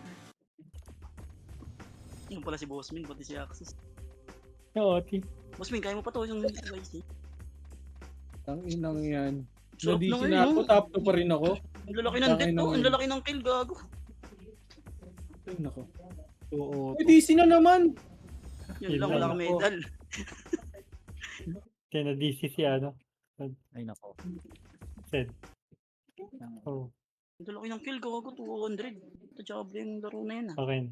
F: Yung pala si Bossmin, pati si Axis.
E: Oo, T.
F: Bossmin, kaya mo pa to yung device eh.
A: Ang inang yan.
F: Sarap
A: Nadi
F: na ngayon,
A: sinapo,
F: no?
A: top 2 pa rin ako.
F: Ang lalaki ng death,
A: Tangina
F: oh.
A: mo.
F: Ang lalaki ng kill, gago.
A: Ay, nako.
G: Oo.
A: Uy, DC na naman!
F: Yun lang,
E: Yun
F: wala
E: lang.
F: kang medal.
E: Kaya na-DC si ano.
H: Ay nako.
E: Said. Oh,
F: Ang laki ng kill ko, 200. Ito, tsaka yung laro na yan ah.
E: okay na.